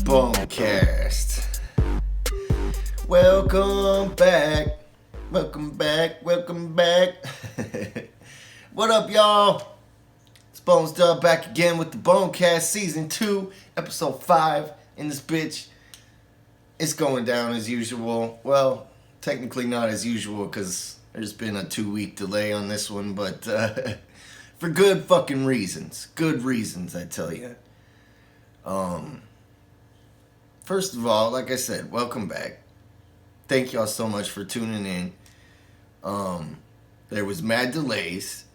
Bonecast. Welcome back. Welcome back. Welcome back. What up, y'all? It's Bonez Dubb back again with the Bonecast Season 2, Episode 5 in this bitch. It's going down as usual. Well, technically not as usual because there's been a 2-week delay on this one, but for good fucking reasons. Good reasons, I tell you. First of all, like I said, welcome back. Thank y'all so much for tuning in. There was mad delays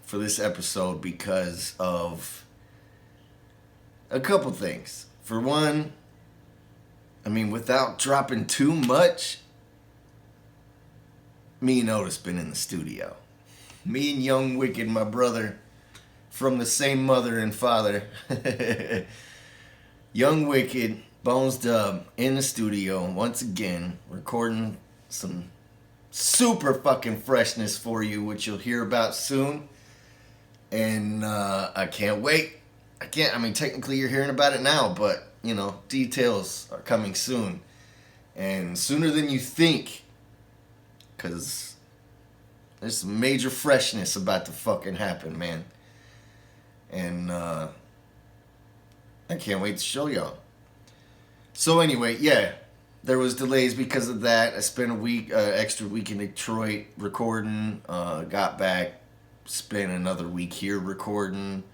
for this episode because of a couple things. For one, without dropping too much, me and Otis been in the studio. Me and Young Wicked, my brother, from the same mother and father. Young Wicked, Bonez Dubb, in the studio once again, recording some super fucking freshness for you, which you'll hear about soon. And I can't wait. Technically you're hearing about it now, but, details are coming soon. And sooner than you think. Because there's some major freshness about to fucking happen, man. And I can't wait to show y'all. So anyway, yeah, there was delays because of that. I spent extra week in Detroit recording. Got back, spent another week here recording.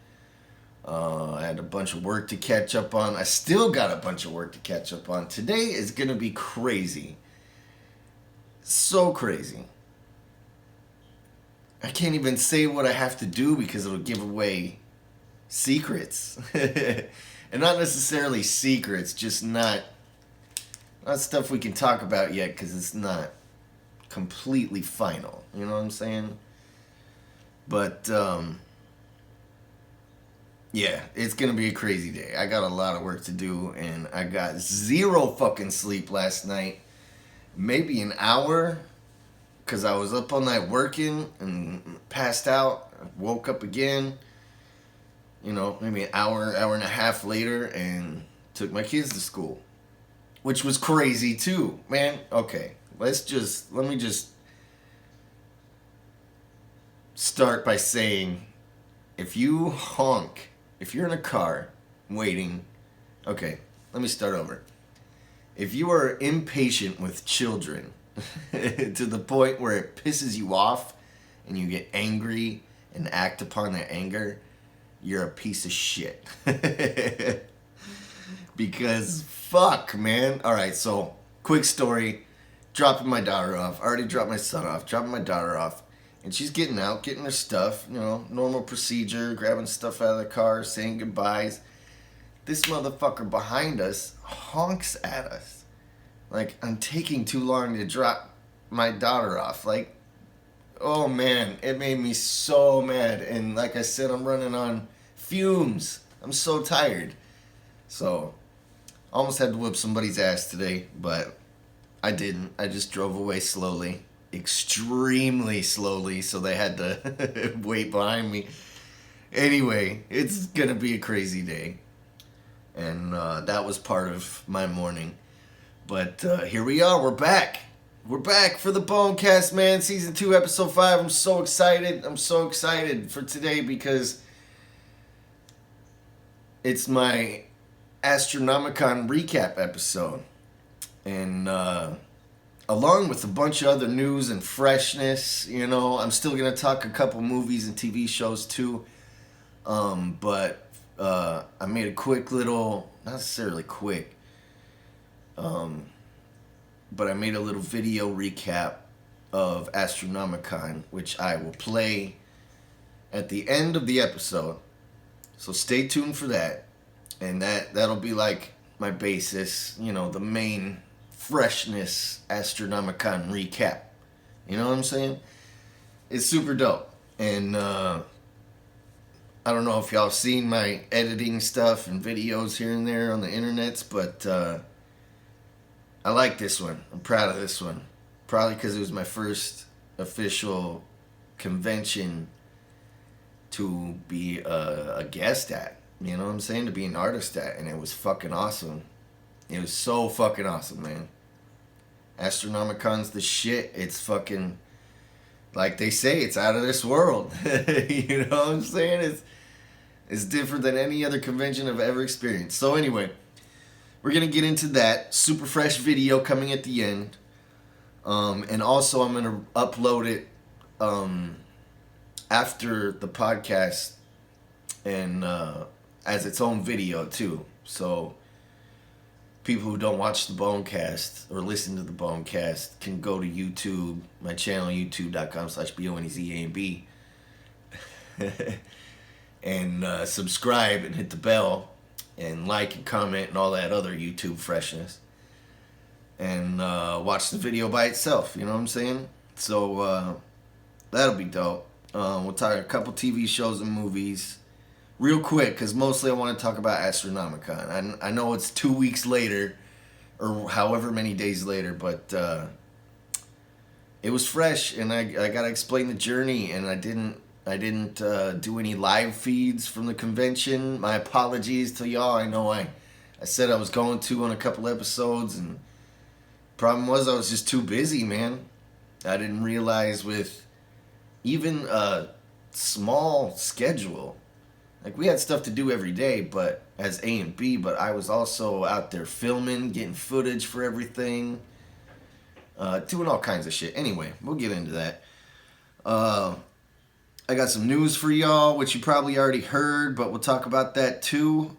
I had a bunch of work to catch up on. I still got a bunch of work to catch up on. Today is going to be crazy. So crazy. I can't even say what I have to do because it'll give away secrets. And not necessarily secrets, just not stuff we can talk about yet because it's not completely final. You know what I'm saying? But, yeah, it's going to be a crazy day. I got a lot of work to do, and I got zero fucking sleep last night. Maybe an hour, because I was up all night working and passed out. Woke up again, maybe an hour and a half later, and took my kids to school. Which was crazy, too. Man, okay, let me just start by saying, if you honk, if you're in a car waiting, okay, let me start over. If you are impatient with children to the point where it pisses you off and you get angry and act upon that anger, you're a piece of shit. Because fuck, man. Alright, so quick story. Dropping my daughter off. I already dropped my son off. Dropping my daughter off. And she's getting out, getting her stuff. Normal procedure. Grabbing stuff out of the car. Saying goodbyes. This motherfucker behind us honks at us. Like, I'm taking too long to drop my daughter off. Like, oh man, it made me so mad. And like I said, I'm running on fumes. I'm so tired. So, almost had to whip somebody's ass today, but I didn't. I just drove away slowly. Extremely slowly, so they had to wait behind me. Anyway, it's gonna be a crazy day. And that was part of my morning. But here we are. We're back. We're back for the Bonecast, man. Season 2, Episode 5. I'm so excited. I'm so excited for today because it's my Astronomicon recap episode. And along with a bunch of other news and freshness, I'm still going to talk a couple movies and TV shows too. But I made a quick little, not necessarily quick, but I made a little video recap of Astronomicon, which I will play at the end of the episode. So stay tuned for that. And that'll be like my basis, the main freshness Astronomicon recap. You know what I'm saying? It's super dope. And I don't know if y'all have seen my editing stuff and videos here and there on the internets, but I like this one. I'm proud of this one. Probably because it was my first official convention to be a guest at. You know what I'm saying? To be an artist at, and it was fucking awesome. It was so fucking awesome, man. Astronomicon's the shit. It's fucking like they say, it's out of this world. You know what I'm saying? It's different than any other convention I've ever experienced. So anyway, we're gonna get into that super fresh video coming at the end, and also I'm gonna upload it after the podcast and as its own video too. So people who don't watch the Bonecast or listen to the Bonecast can go to YouTube, my channel, youtube.com/BONEZAMB, and subscribe and hit the bell and like and comment and all that other YouTube freshness. And watch the video by itself, you know what I'm saying? So that'll be dope. We'll talk a couple TV shows and movies. Real quick, because mostly I want to talk about Astronomicon. I know it's 2 weeks later, or however many days later, but it was fresh, and I gotta explain the journey. And I didn't do any live feeds from the convention. My apologies to y'all. I know I said I was going to on a couple episodes, and problem was I was just too busy, man. I didn't realize with even a small schedule. Like, we had stuff to do every day, but as A and B, but I was also out there filming, getting footage for everything, doing all kinds of shit. Anyway, we'll get into that. I got some news for y'all, which you probably already heard, but we'll talk about that too.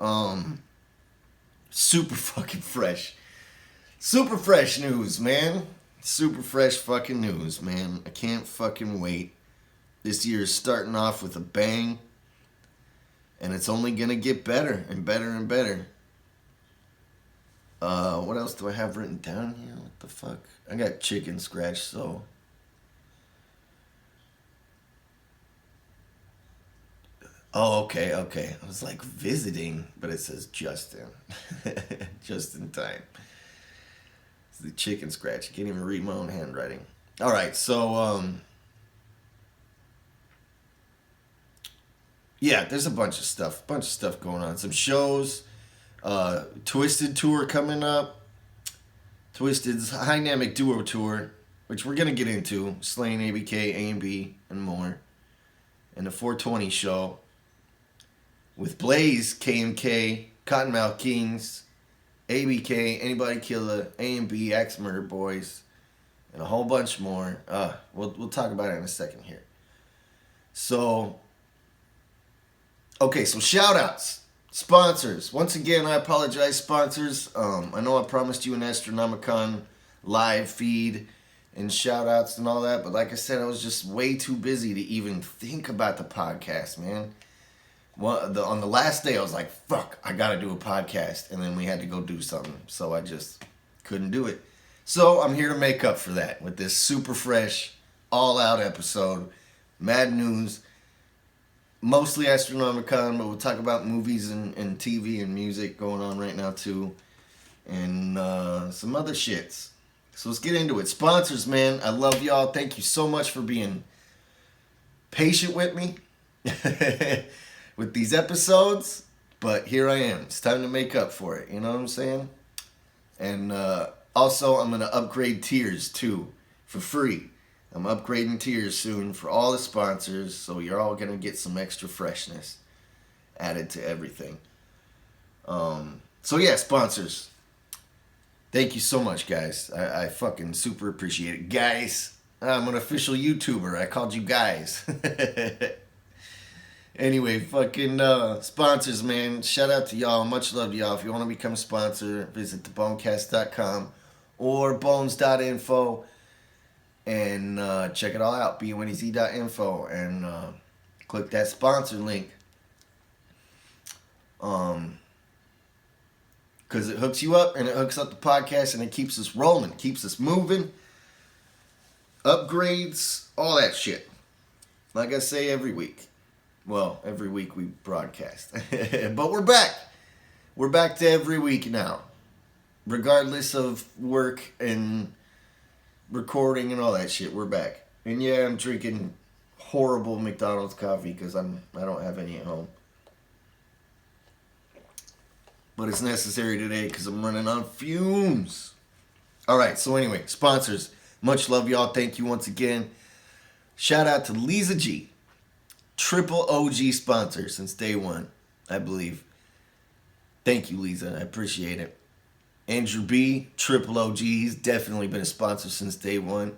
Super fucking fresh. Super fresh news, man. Super fresh fucking news, man. I can't fucking wait. This year is starting off with a bang. And it's only going to get better and better and better. What else do I have written down here? What the fuck? I got chicken scratch, so. Oh, okay. I was like visiting, but it says Justin. Just in time. It's the chicken scratch. I can't even read my own handwriting. All right, so, yeah, there's a bunch of stuff going on. Some shows, Twisted tour coming up. Twisted's Dynamic Duo tour, which we're gonna get into. Slaying ABK, A&B, and more. And the 420 show with Blaze, KMK, Cottonmouth Kings, ABK, Anybody Killer, A&B, Axe Murder Boys, and a whole bunch more. We'll talk about it in a second here. So. Okay, so shout-outs. Sponsors. Once again, I apologize, sponsors. I know I promised you an Astronomicon live feed and shout-outs and all that, but like I said, I was just way too busy to even think about the podcast, man. Well, on the last day, I was like, fuck, I gotta do a podcast. And then we had to go do something, so I just couldn't do it. So I'm here to make up for that with this super fresh, all-out episode. Mad news. Mostly Astronomicon, but we'll talk about movies and TV and music going on right now too. And some other shits. So let's get into it. Sponsors, man. I love y'all. Thank you so much for being patient with me with these episodes. But here I am. It's time to make up for it. You know what I'm saying? And also, I'm going to upgrade tiers too for free. I'm upgrading tiers soon for all the sponsors, so you're all going to get some extra freshness added to everything. So yeah, sponsors. Thank you so much, guys. I fucking super appreciate it. Guys, I'm an official YouTuber. I called you guys. Anyway, fucking sponsors, man. Shout out to y'all. Much love to y'all. If you want to become a sponsor, visit thebonecast.com or bones.info. And check it all out, bonez.info, and click that sponsor link. Because it hooks you up, and it hooks up the podcast, and it keeps us rolling, keeps us moving. Upgrades, all that shit. Like I say every week. Well, every week we broadcast. But we're back. We're back to every week now. Regardless of work and recording and all that shit, we're back. And yeah, I'm drinking horrible McDonald's coffee because I don't have any at home. but it's necessary today because I'm running on fumes. All right, so anyway, sponsors. Much love, y'all. Thank you once again. Shout out to Lisa G. Triple OG sponsor since day one, I believe. Thank you, Lisa. I appreciate it. Andrew B. Triple OG. He's definitely been a sponsor since day one.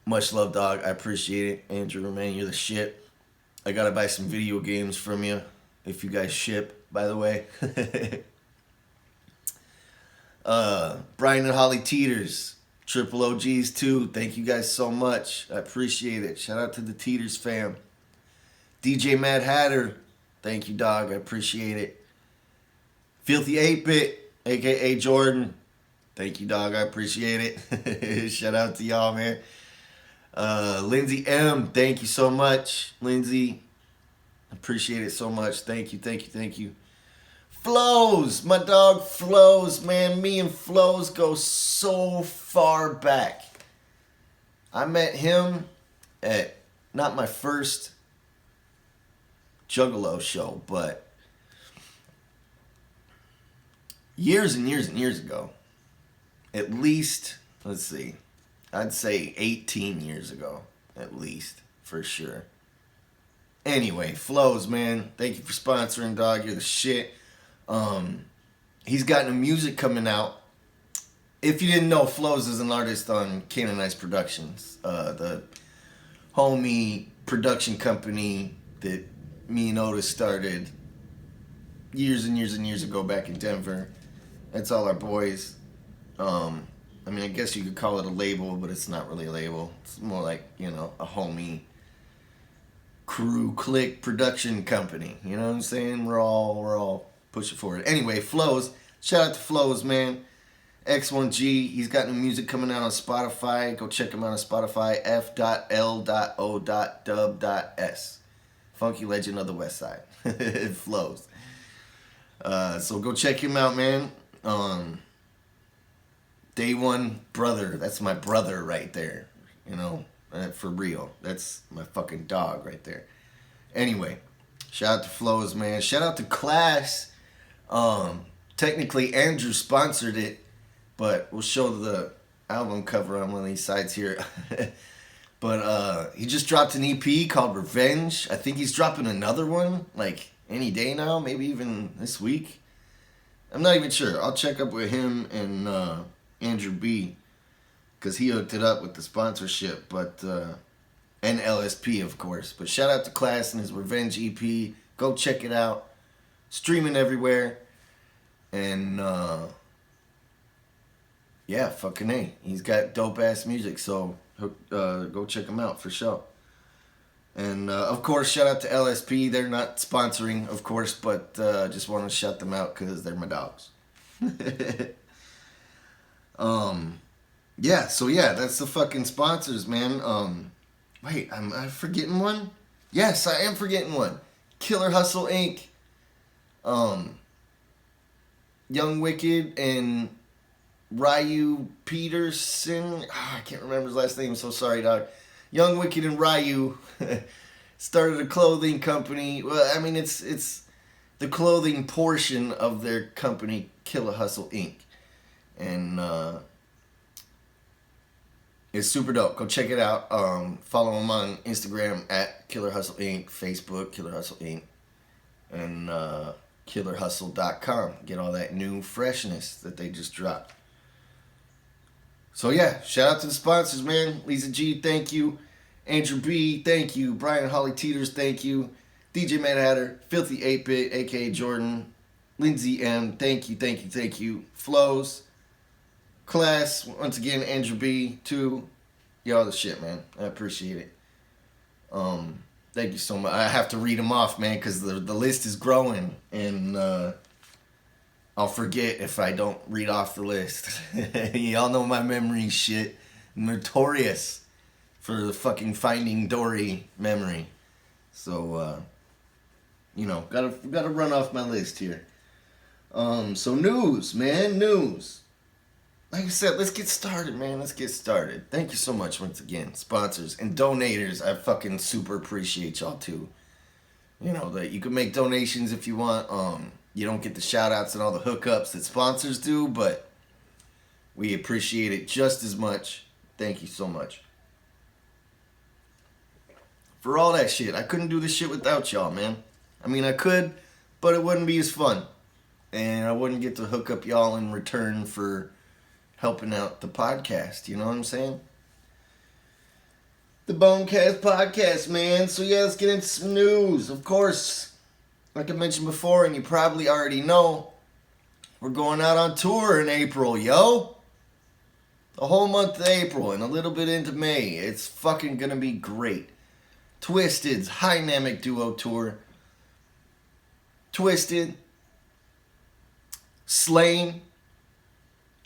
Much love, dog. I appreciate it. Andrew, man, you're the shit. I gotta buy some video games from you if you guys ship, by the way. Brian and Holly Teeters. Triple OGs too. Thank you guys so much. I appreciate it. Shout out to the Teeters fam. DJ Mad Hatter. Thank you, dog. I appreciate it. Filthy 8-Bit, aka Jordan. Thank you, dog. I appreciate it. Shout out to y'all, man. Lindsay M. Thank you so much. Lindsay. Appreciate it so much. Thank you, thank you, thank you. Flows, my dog Flows, man. Me and Flows go so far back. I met him at not my first Juggalo show, but years and years and years ago. At least, let's see, I'd say 18 years ago, at least, for sure. Anyway, Flows, man. Thank you for sponsoring, dog. You're the shit. He's got new music coming out. If you didn't know, Flows is an artist on Canonized Productions, the homie production company that me and Otis started years and years and years ago back in Denver. That's all our boys. I mean, I guess you could call it a label, but it's not really a label. It's more like, you know, a homie crew click production company. You know what I'm saying? We're all pushing forward. Anyway, Flows. Shout out to Flows, man. X1G. He's got new music coming out on Spotify. Go check him out on Spotify. f.l.o.dub.s. Funky legend of the West Side. Flows. So go check him out, man. Day one brother. That's my brother right there. You know, for real. That's my fucking dog right there. Anyway, shout out to Flows, man. Shout out to Class. Technically Andrew sponsored it, but we'll show the album cover on one of these sides here. But he just dropped an EP called Revenge. I think he's dropping another one like any day now, maybe even this week. I'm not even sure. I'll check up with him and Andrew B, because he hooked it up with the sponsorship, but and LSP, of course. But shout out to Class and his Revenge EP. Go check it out. Streaming everywhere. And yeah, fucking A. He's got dope ass music, so go check him out for sure. And of course, shout out to LSP. They're not sponsoring, of course, but just want to shout them out because they're my dogs. Yeah, so yeah, that's the fucking sponsors, man. Wait, am I forgetting one? Yes, I am forgetting one. Killer Hustle Inc. Young Wicked and Ryu Peterson. I can't remember his last name. I'm so sorry, dog. Young Wicked and Ryu started a clothing company. Well, I mean, it's the clothing portion of their company, Killer Hustle Inc. And it's super dope. Go check it out. Follow them on Instagram at Killer Hustle Inc. Facebook, Killer Hustle Inc. And killerhustle.com. Get all that new freshness that they just dropped. So yeah, shout out to the sponsors, man. Lisa G, thank you. Andrew B, thank you. Brian and Holly Teeters, thank you. DJ Mad Hatter, Filthy 8-Bit, aka Jordan. Lindsay M, thank you, thank you, thank you. Flows. Class, once again, Andrew B, too. Y'all the shit, man. I appreciate it. Thank you so much. I have to read them off, man, because the list is growing, and I'll forget if I don't read off the list. Y'all know my memory shit. Notorious for the fucking Finding Dory memory. So, you know, gotta run off my list here. So news, man, news. Like I said, let's get started, man. Let's get started. Thank you so much once again, sponsors and donators. I fucking super appreciate y'all too. You know that you can make donations if you want. You don't get the shout outs and all the hookups that sponsors do, but we appreciate it just as much. Thank you so much. For all that shit. I couldn't do this shit without y'all, man. I mean, I could, but it wouldn't be as fun. And I wouldn't get to hook up y'all in return for helping out the podcast. You know what I'm saying? The Bonecast podcast, man. So yeah, let's get into some news. Of course, like I mentioned before, and you probably already know, we're going out on tour in April, yo. The whole month of April and a little bit into May. It's fucking gonna be great. Twisted's Dynamic Duo Tour. Twisted, Slain,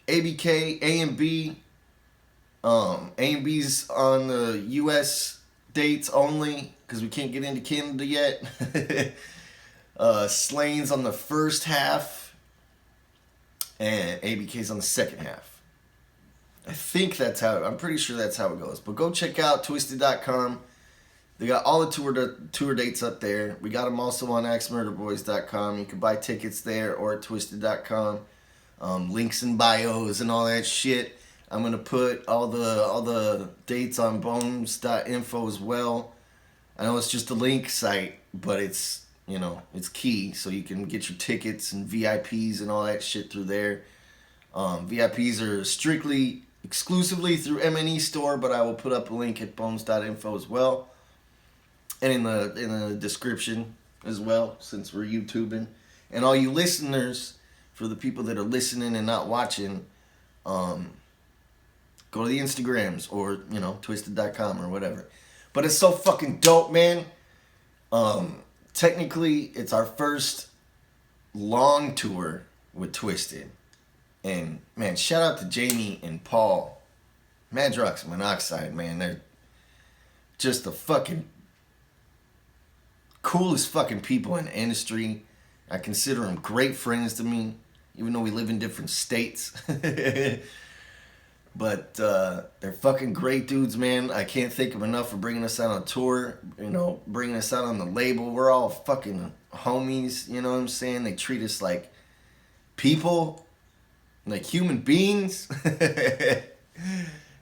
ABK, A and B. A and B's on the U.S. dates only because we can't get into Canada yet. Slain's on the first half, and ABK's on the second half. I think that's how. I'm pretty sure that's how it goes. But go check out Twisted.com. They got all the tour dates up there. We got them also on axemurderboys.com. You can buy tickets there or at Twisted.com. Links and bios and all that shit. I'm gonna put all the dates on Bonez.info as well. I know it's just a link site, but it's it's key, so you can get your tickets and VIPs and all that shit through there. VIPs are exclusively through MNE store, but I will put up a link at Bonez.info as well, and in the description as well, since we're YouTubing. And all you listeners, for the people that are listening and not watching, go to the Instagrams or, Twisted.com or whatever. But it's so fucking dope, man. Technically, it's our first long tour with Twisted. And, man, shout out to Jamie and Paul. Madrox Monoxide, man. They're just the fucking coolest fucking people in the industry. I consider them great friends to me, even though we live in different states. But they're fucking great dudes, man. I can't thank them enough for bringing us out on tour, bringing us out on the label. We're all fucking homies, you know what I'm saying? They treat us like people, like human beings.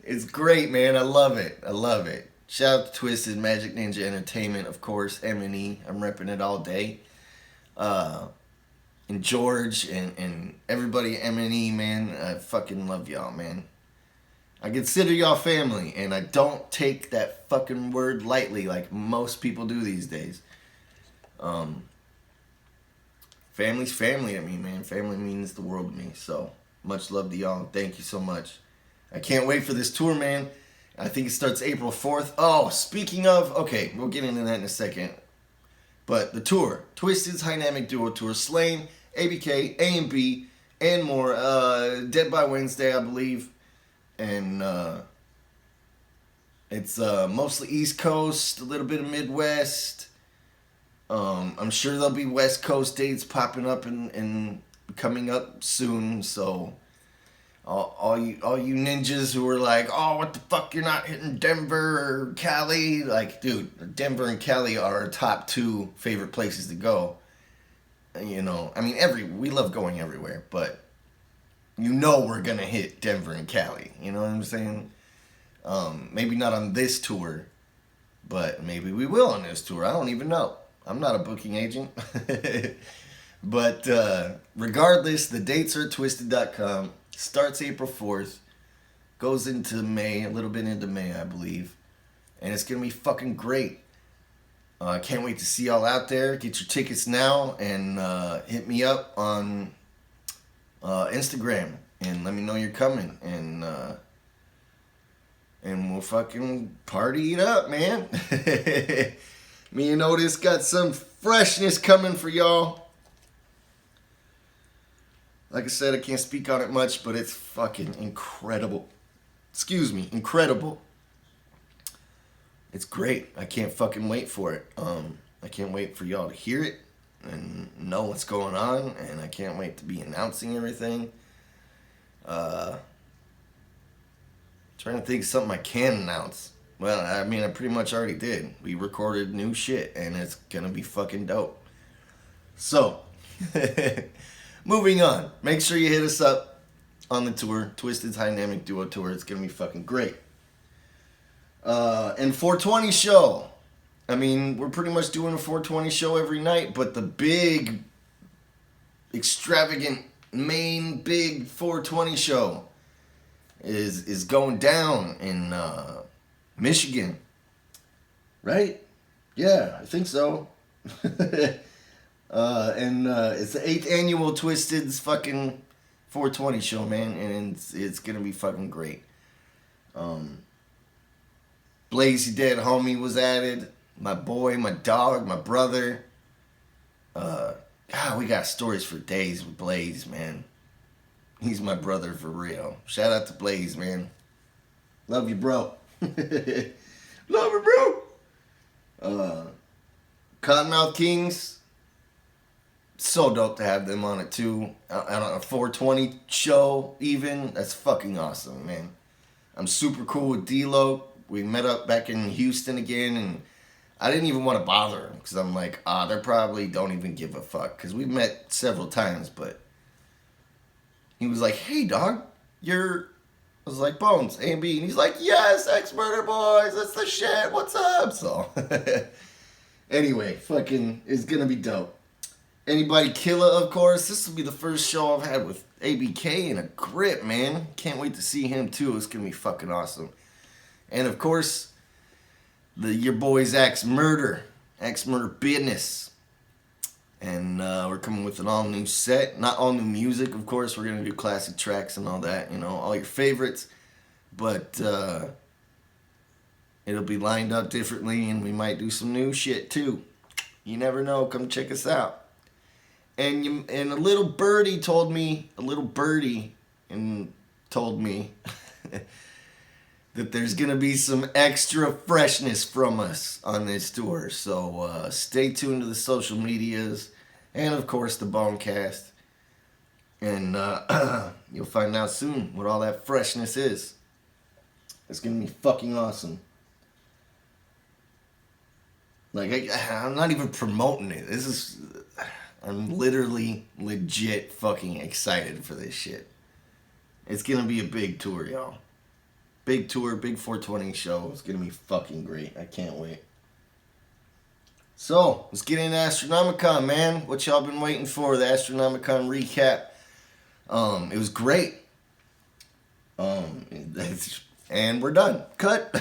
It's great, man. I love it. I love it. Shout out to Twisted, Magic Ninja Entertainment, of course, M&E. I'm repping it all day. And George and everybody at M&E, man. I fucking love y'all, man. I consider y'all family, and I don't take that fucking word lightly like most people do these days. Family's family to me, man. Family means the world to me. So, much love to y'all. Thank you so much. I can't wait for this tour, man. I think it starts April 4th. Oh, speaking of, okay, we'll get into that in a second. But the tour, Twisted's Dynamic Duo Tour, Slain, ABK, A and B, and more. Dead by Wednesday, I believe. And it's mostly East Coast, a little bit of Midwest. I'm sure there'll be West Coast dates popping up and coming up soon. So all you ninjas who are like, oh, what the fuck, you're not hitting Denver or Cali? Like, dude, Denver and Cali are our top two favorite places to go. I mean, we love going everywhere, but we're gonna hit Denver and Cali. You know what I'm saying? Maybe not on this tour, but maybe we will on this tour. I don't even know. I'm not a booking agent. But regardless, the dates are at Twisted.com. Starts April 4th. Goes into May, a little bit into May, I believe. And it's gonna be fucking great. I can't wait to see y'all out there. Get your tickets now and hit me up on Instagram and let me know you're coming, and we'll fucking party it up, man. Me and Otis got some freshness coming for y'all. Like I said, I can't speak on it much, but it's fucking incredible. Excuse me, incredible. It's great. I can't fucking wait for it. I can't wait for y'all to hear it and know what's going on, and I can't wait to be announcing everything. Trying to think of something I can announce. Well, I mean, I pretty much already did. We recorded new shit, and it's gonna be fucking dope. So, Moving on. Make sure you hit us up on the tour, Twisted Dynamic Duo Tour. It's gonna be fucking great. And 420 show. I mean, we're pretty much doing a 420 show every night, but the big, extravagant, main big 420 show is going down in Michigan. Right? Yeah, I think so. And it's the 8th annual Twisted's fucking 420 show, man, and it's gonna be fucking great. Blaze, your dead homie, was added. My boy, my dog, my brother. God, we got stories for days with Blaze, man. He's my brother for real. Shout out to Blaze, man. Love you, bro. Love you, bro. Cottonmouth Kings. So dope to have them on it, too. On a 420 show, even. That's fucking awesome, man. I'm super cool with D-Lo. We met up back in Houston again, and I didn't even want to bother him because I'm like, they probably don't even give a fuck. Because we've met several times, but he was like, hey, dog, I was like, Bones, A and B. And he's like, yes, Ex-Murder Boys, that's the shit, what's up? So, anyway, fucking, it's going to be dope. Anybody Killer, of course. This will be the first show I've had with ABK in a grip, man. Can't wait to see him, too. It's going to be fucking awesome. And, of course, your boy's Ex-Murder Business. And we're coming with an all-new set. Not all new music, of course. We're going to do classic tracks and all that. You know, all your favorites. But it'll be lined up differently, and we might do some new shit, too. You never know. Come check us out. And a little birdie told me that there's going to be some extra freshness from us on this tour. So stay tuned to the social medias and, of course, the Bonecast. And you'll find out soon what all that freshness is. It's going to be fucking awesome. Like, I'm not even promoting it. I'm literally legit fucking excited for this shit. It's going to be a big tour, y'all. Big tour, big 420 show. It's going to be fucking great. I can't wait. So, let's get into Astronomicon, man. What y'all been waiting for, the Astronomicon recap. It was great. And we're done. Cut.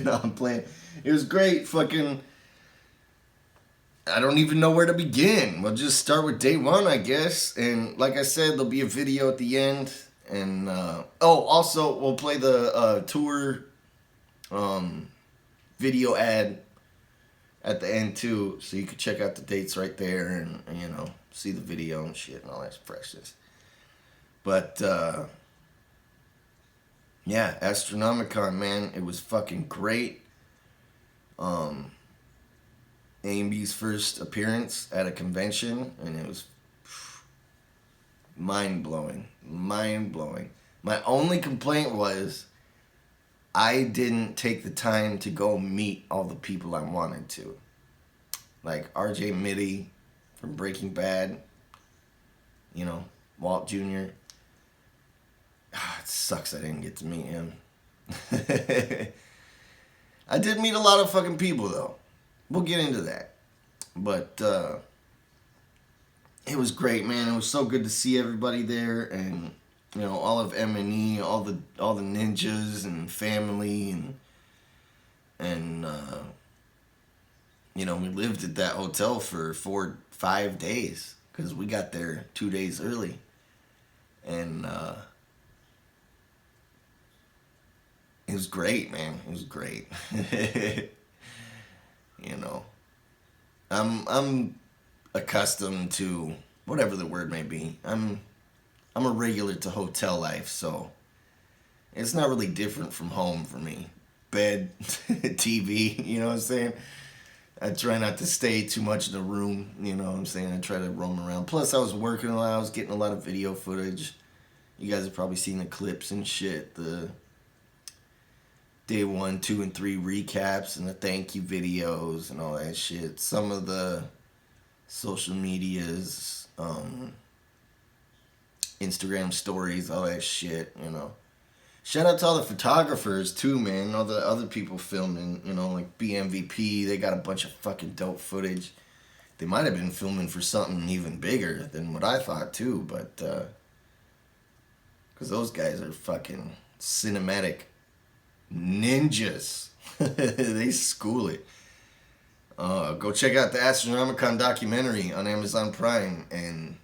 No, I'm playing. It was great. Fucking... I don't even know where to begin. We'll just start with day one, I guess. And like I said, there'll be a video at the end. And, also, we'll play the tour video ad at the end, too. So you can check out the dates right there and you know, see the video and shit and all that freshness. But, yeah, Astronomicon, man, it was fucking great. A&B's first appearance at a convention, and it was mind-blowing. My only complaint was I didn't take the time to go meet all the people I wanted to. Like RJ Mitty from Breaking Bad, you know, Walt Jr. It sucks I didn't get to meet him. I did meet a lot of fucking people, though. We'll get into that. But it was great, man. It was so good to see everybody there, and you know, all of M&E, all the ninjas and family, and you know, we lived at that hotel for 5 days because we got there 2 days early, and it was great, man. It was great. You know, I'm accustomed to whatever the word may be. I'm a regular to hotel life, so it's not really different from home for me. Bed, TV, you know what I'm saying? I try not to stay too much in the room, you know what I'm saying? I try to roam around. Plus, I was working a lot. I was getting a lot of video footage. You guys have probably seen the clips and shit, the day 1, 2, and 3 recaps and the thank you videos and all that shit. Some of the social medias, Instagram stories, all that shit, you know. Shout out to all the photographers too, man. All the other people filming, you know, like BMVP. They got a bunch of fucking dope footage. They might have been filming for something even bigger than what I thought too, but because those guys are fucking cinematic ninjas. They school it. Go check out the Astronomicon documentary on Amazon Prime and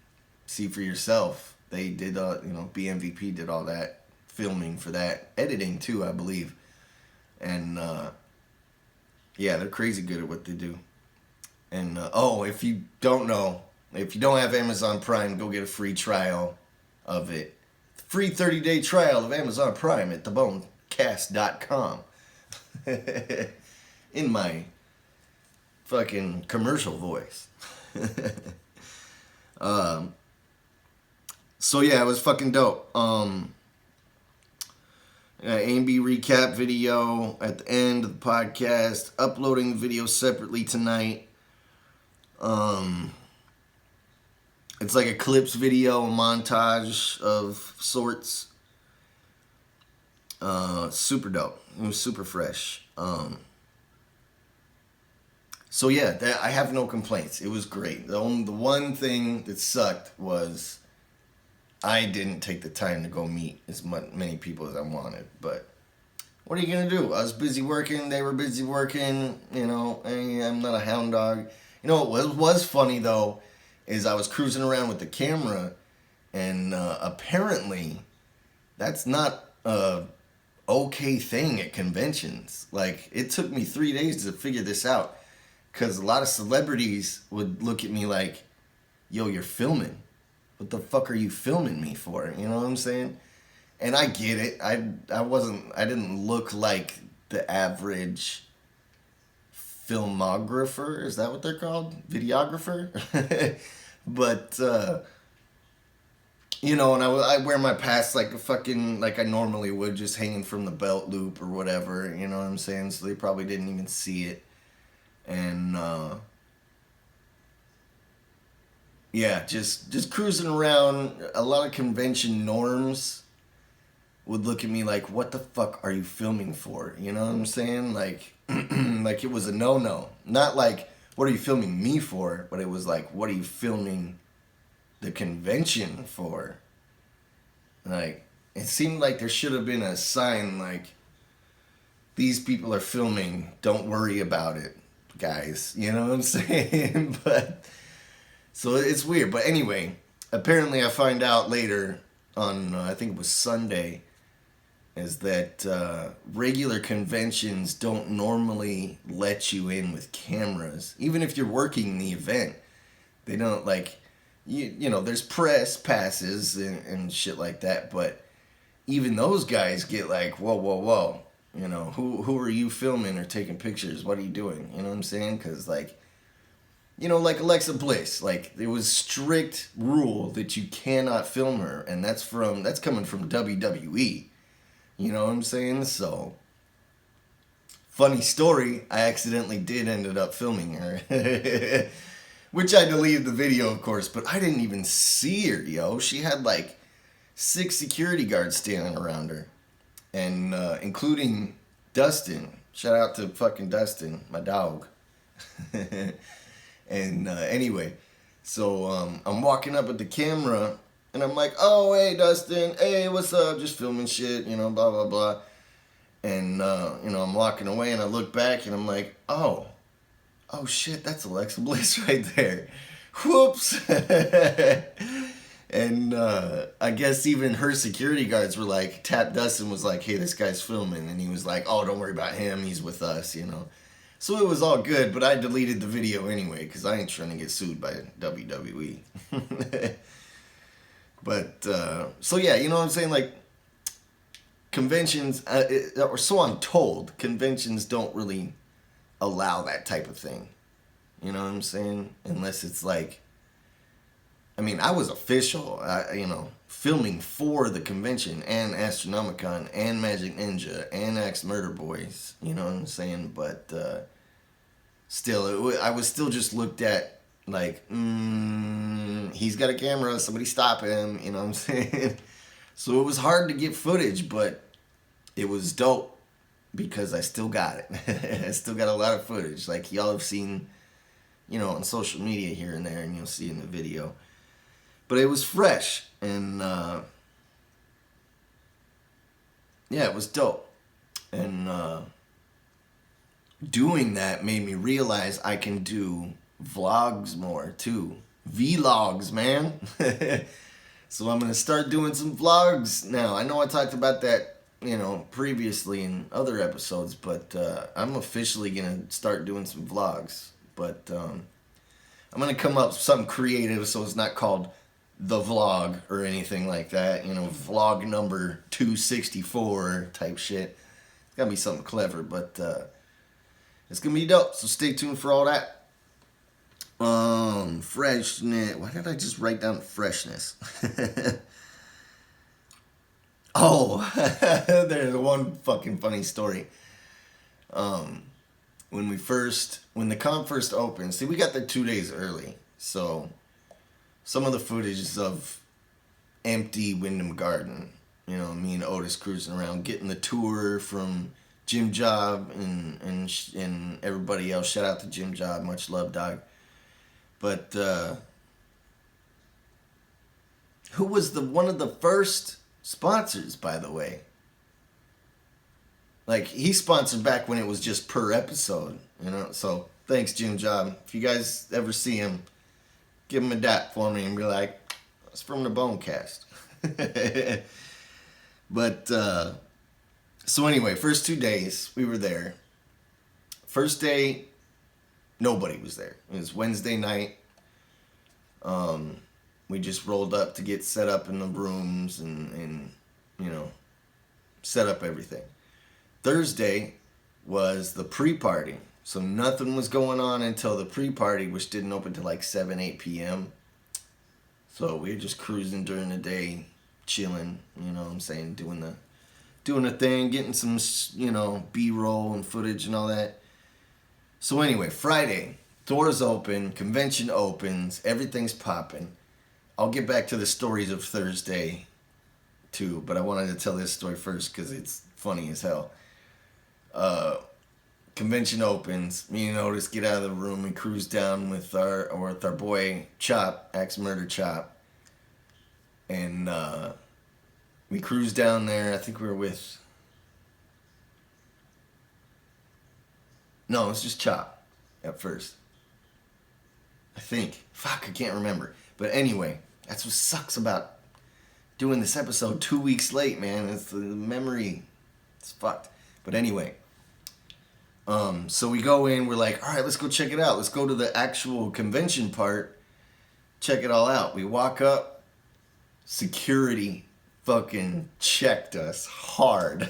see for yourself. They did, BMVP did all that filming for that, editing too, I believe, and yeah, they're crazy good at what they do. And if you don't know, if you don't have Amazon Prime, go get a free trial of it. Free 30-day trial of Amazon Prime at thebonecast.com. In my fucking commercial voice. So yeah, it was fucking dope. A&B recap video at the end of the podcast. Uploading the video separately tonight. It's like a clips video, a montage of sorts. Super dope. It was super fresh. So yeah, I have no complaints. It was great. The one thing that sucked was I didn't take the time to go meet as many people as I wanted. But what are you gonna do? I was busy working. They were busy working. You know, I'm not a hound dog. You know what was funny though is I was cruising around with the camera, and apparently that's not a okay thing at conventions. Like, it took me 3 days to figure this out, because a lot of celebrities would look at me like, yo, you're filming. What the fuck are you filming me for? You know what I'm saying? And I get it. I didn't look like the average filmographer. Is that what they're called? Videographer? But, you know, and I wear my pass like I normally would, just hanging from the belt loop or whatever, you know what I'm saying? So they probably didn't even see it. And, yeah, just cruising around. A lot of convention norms would look at me like, what the fuck are you filming for? You know what I'm saying? Like, like it was a no-no. Not like, what are you filming me for? But it was like, what are you filming the convention for? Like, it seemed like there should have been a sign like, these people are filming, don't worry about it, guys. You know what I'm saying? But, so it's weird. But anyway, apparently I find out later on, I think it was Sunday, is that regular conventions don't normally let you in with cameras. Even if you're working the event, they don't, like, you know, there's press passes and shit like that, but even those guys get like, whoa, you know, who are you filming or taking pictures? What are you doing? You know what I'm saying? Because, like, you know, like Alexa Bliss, like, there was strict rule that you cannot film her, and that's coming from WWE. You know what I'm saying? So, funny story, I accidentally ended up filming her. Which I deleted the video, of course, but I didn't even see her, yo. She had like 6 security guards standing around her. And including Dustin. Shout out to fucking Dustin, my dog. And anyway, so I'm walking up with the camera, and I'm like, oh, hey, Dustin, hey, what's up? Just filming shit, you know, blah, blah, blah. And, you know, I'm walking away, and I look back, and I'm like, oh shit, that's Alexa Bliss right there. Whoops. And I guess even her security guards were like, Dustin was like, hey, this guy's filming. And he was like, oh, don't worry about him. He's with us, you know. So it was all good, but I deleted the video anyway, because I ain't trying to get sued by WWE. But, so yeah, you know what I'm saying? Like, conventions, or so I'm told, conventions don't really allow that type of thing. You know what I'm saying? Unless it's like, I mean, I was official, you know, filming for the convention and Astronomicon and Magic Ninja and Axe Murder Boys. You know what I'm saying? But still, I was still just looked at Like, he's got a camera, somebody stop him, you know what I'm saying? So it was hard to get footage, but it was dope because I still got it. I still got a lot of footage. Like, y'all have seen, on social media here and there, and you'll see in the video. But it was fresh, and yeah, it was dope. And doing that made me realize I can do vlogs more too. Vlogs, man. So I'm gonna start doing some vlogs now. I know I talked about that, previously in other episodes, but I'm officially gonna start doing some vlogs. But I'm gonna come up with something creative so it's not called the vlog or anything like that. Vlog number 264 type shit. It's gotta be something clever, but it's gonna be dope. So stay tuned for all that. Freshness. Why did I just write down freshness? Oh, there's one fucking funny story. When the con first opened, see, we got there 2 days early, so some of the footage is of empty Wyndham Garden. Me and Otis cruising around, getting the tour from Jim Job and everybody else. Shout out to Jim Job, much love, dog. But who was one of the first sponsors, by the way? Like, he sponsored back when it was just per episode, So thanks, Jim Job. If you guys ever see him, give him a dap for me and be like, it's from the Bonecast. But so anyway, first 2 days we were there. First day, nobody was there. It was Wednesday night. We just rolled up to get set up in the rooms and set up everything. Thursday was the pre-party. So nothing was going on until the pre-party, which didn't open till like 7, 8 p.m. So we were just cruising during the day, chilling, what I'm saying, doing the thing, getting some, B-roll and footage and all that. So anyway, Friday, doors open, convention opens, everything's popping. I'll get back to the stories of Thursday too, but I wanted to tell this story first because it's funny as hell. Convention opens, me and Otis get out of the room and cruise down with our boy Chop, Axe Murder Chop. And we cruised down there. I think we were with... No, it was just Chop at first. I think. Fuck, I can't remember. But anyway, that's what sucks about doing this episode 2 weeks late, man. It's the memory. It's fucked. But anyway. So we go in, we're like, all right, let's go check it out. Let's go to the actual convention part. Check it all out. We walk up. Security fucking checked us hard.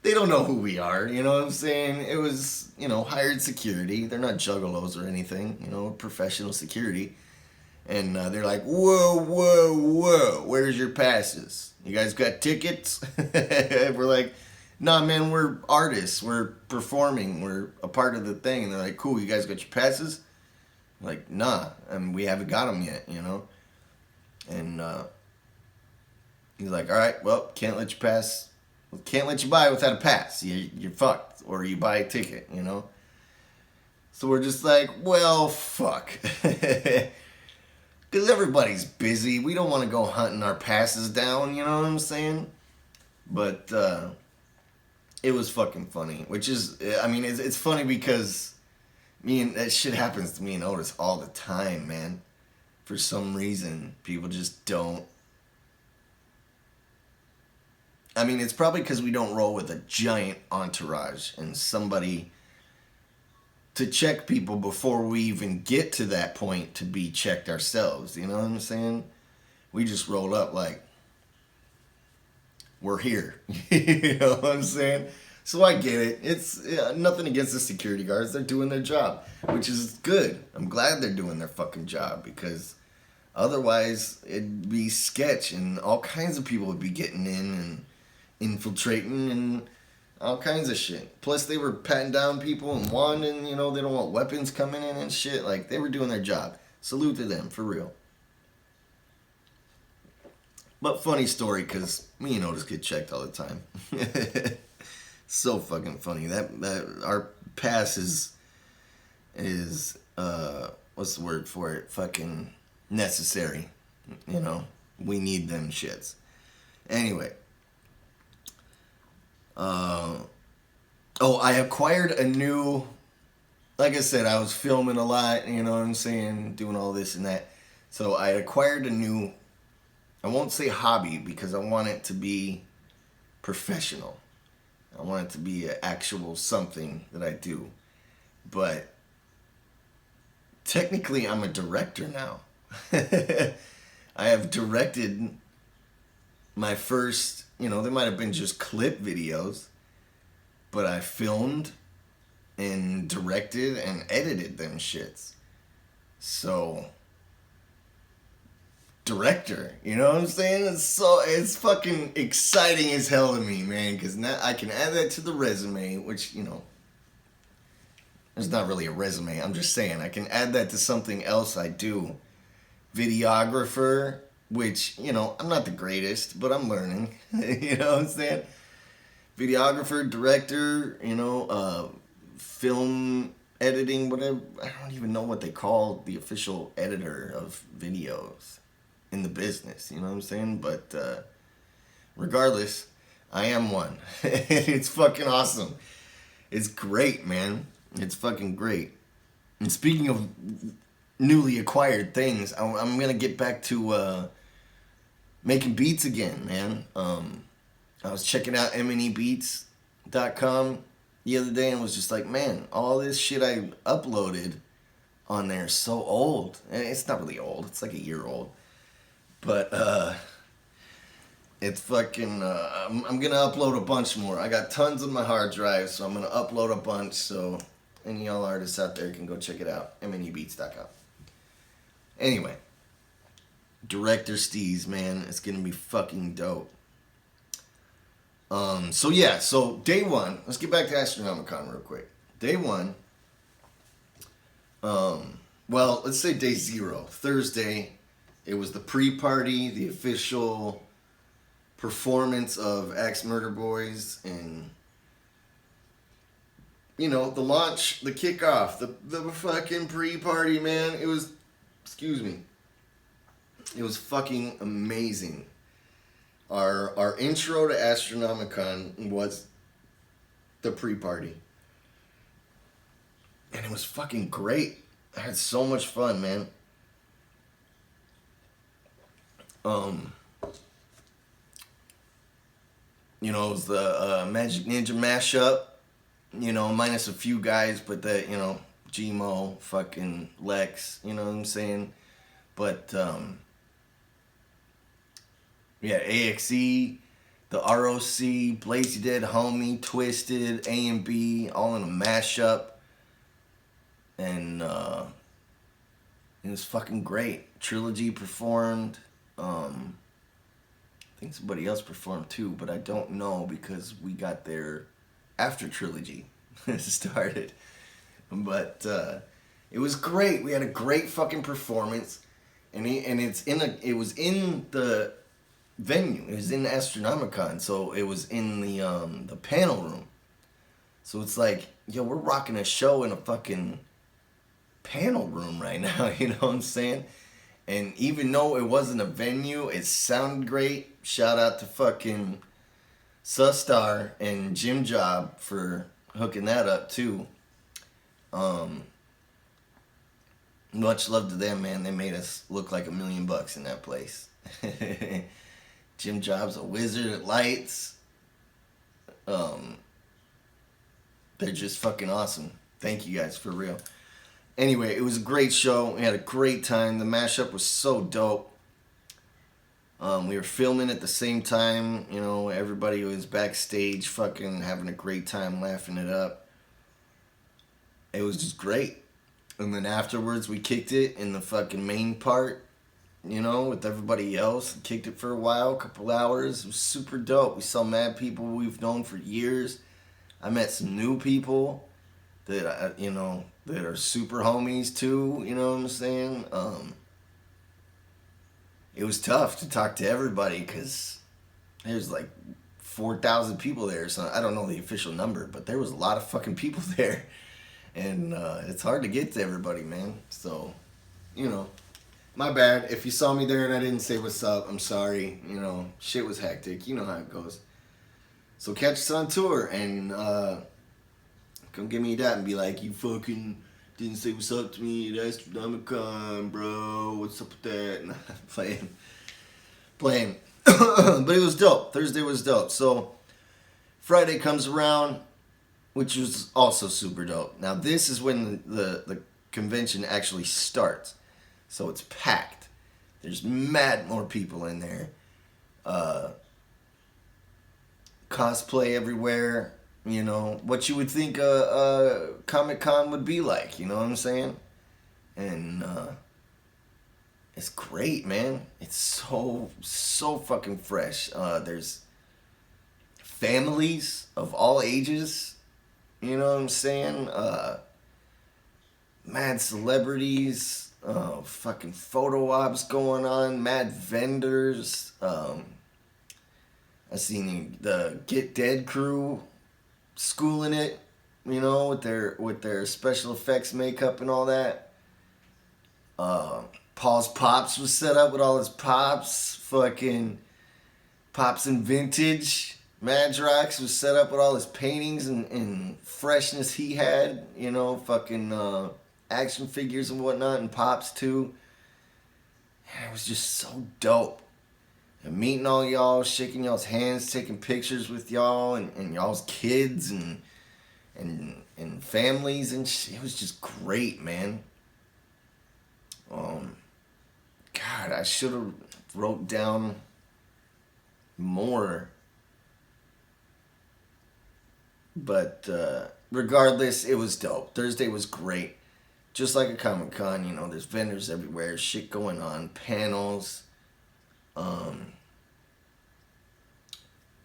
They don't know who we are, you know what I'm saying? It was, hired security. They're not juggalos or anything, professional security. And they're like, whoa, where's your passes? You guys got tickets? We're like, nah, man, we're artists. We're performing. We're a part of the thing. And they're like, cool, you guys got your passes? I'm like, nah, we haven't got them yet, And he's like, all right, well, can't let you buy without a pass. You're fucked. Or you buy a ticket, So we're just like, well, fuck. Because everybody's busy. We don't want to go hunting our passes down, you know what I'm saying? But it was fucking funny. Which is, it's funny because that shit happens to me and Otis all the time, man. For some reason, people just don't. It's probably because we don't roll with a giant entourage and somebody to check people before we even get to that point to be checked ourselves. You know what I'm saying? We just roll up like, we're here. You know what I'm saying? So I get it. It's nothing against the security guards. They're doing their job, which is good. I'm glad they're doing their fucking job because otherwise it'd be sketch and all kinds of people would be getting in and infiltrating and all kinds of shit. Plus, they were patting down people and wanting, you know, they don't want weapons coming in and shit. Like, they were doing their job. Salute to them, for real. But funny story, because me and Otis get checked all the time. So fucking funny. That our pass is what's the word for it? Fucking necessary. You know, we need them shits. Anyway. I acquired a new, like I said, I was filming a lot, you know what I'm saying, doing all this and that. So I acquired a new, I won't say hobby because I want it to be professional. I want it to be an actual something that I do. But technically I'm a director now. I have directed my first, you know, they might have been just clip videos, but I filmed and directed and edited them shits. So, director, you know what I'm saying? It's fucking exciting as hell to me, man, because now I can add that to the resume, which, you know, it's not really a resume. I'm just saying I can add that to something else I do. Videographer, which, you know, I'm not the greatest, but I'm learning. You know what I'm saying? Videographer, director, you know, film editing, whatever. I don't even know what they call the official editor of videos in the business. You know what I'm saying? But regardless, I am one. It's fucking awesome. It's great, man. It's fucking great. And speaking of newly acquired things, I'm gonna get back to making beats again, man. I was checking out mnebeats.com the other day and was just like, man, all this shit I uploaded on there is so old. And it's not really old. It's like a year old. But it's fucking, I'm going to upload a bunch more. I got tons on my hard drive, so I'm going to upload a bunch. So any y'all artists out there can go check it out. mnebeats.com. Anyway, Director Steez, man. It's going to be fucking dope. So day one, let's get back to Astronomicon real quick. Day one, let's say day 0, Thursday, it was the pre-party, the official performance of Axe Murder Boys, and, you know, the launch, the kickoff, the fucking pre-party, man, it was fucking amazing. Our intro to Astronomicon was the pre-party. And it was fucking great. I had so much fun, man. You know, it was the Magic Ninja mashup. You know, minus a few guys, but that, you know, Gmo, fucking Lex, you know what I'm saying? But, yeah, AXE, the ROC, Blazy Dead Homie, Twisted, A and B, all in a mashup. And it was fucking great. Trilogy performed. I think somebody else performed too, but I don't know because we got there after Trilogy started. But it was great. We had a great fucking performance. And it was in the venue. It was in Astronomicon, so it was in the panel room. So it's like, yo, we're rocking a show in a fucking panel room right now, you know what I'm saying? And even though it wasn't a venue, it sounded great. Shout out to fucking Sustar and Jim Job for hooking that up too. Much love to them, man. They made us look like $1 million in that place. Jim Job's a wizard at lights. They're just fucking awesome. Thank you guys, for real. Anyway, it was a great show. We had a great time. The mashup was so dope. We were filming at the same time. You know, everybody was backstage fucking having a great time, laughing it up. It was just great. And then afterwards, we kicked it in the fucking main part, you know, with everybody else. Kicked it for a while, a couple hours. It was super dope. We saw mad people we've known for years. I met some new people that that are super homies too. You know what I'm saying? It was tough to talk to everybody because there's like 4,000 people there. So I don't know the official number, but there was a lot of fucking people there, and it's hard to get to everybody, man. So, my bad. If you saw me there and I didn't say what's up, I'm sorry. Shit was hectic. You know how it goes. So catch us on tour and come give me that and be like, you fucking didn't say what's up to me at Astronomicon, bro. What's up with that? And playing. But it was dope. Thursday was dope. So Friday comes around, which was also super dope. Now this is when the convention actually starts. So it's packed. There's mad more people in there. Cosplay everywhere. What you would think a Comic-Con would be like. You know what I'm saying? And it's great, man. It's so fucking fresh. There's families of all ages. You know what I'm saying? Mad celebrities. Fucking photo ops going on. Mad vendors. I seen the Get Dead crew schooling it, with their special effects makeup and all that. Paul's Pops was set up with all his pops. Fucking Pops and Vintage. Madrox was set up with all his paintings and freshness he had. Fucking action figures and whatnot, and Pops too. And it was just so dope. And meeting all y'all, shaking y'all's hands, taking pictures with y'all and y'all's kids and families and shit. It was just great, man. God, I should have wrote down more. But regardless, it was dope. Thursday was great. Just like a Comic-Con, there's vendors everywhere, shit going on, panels.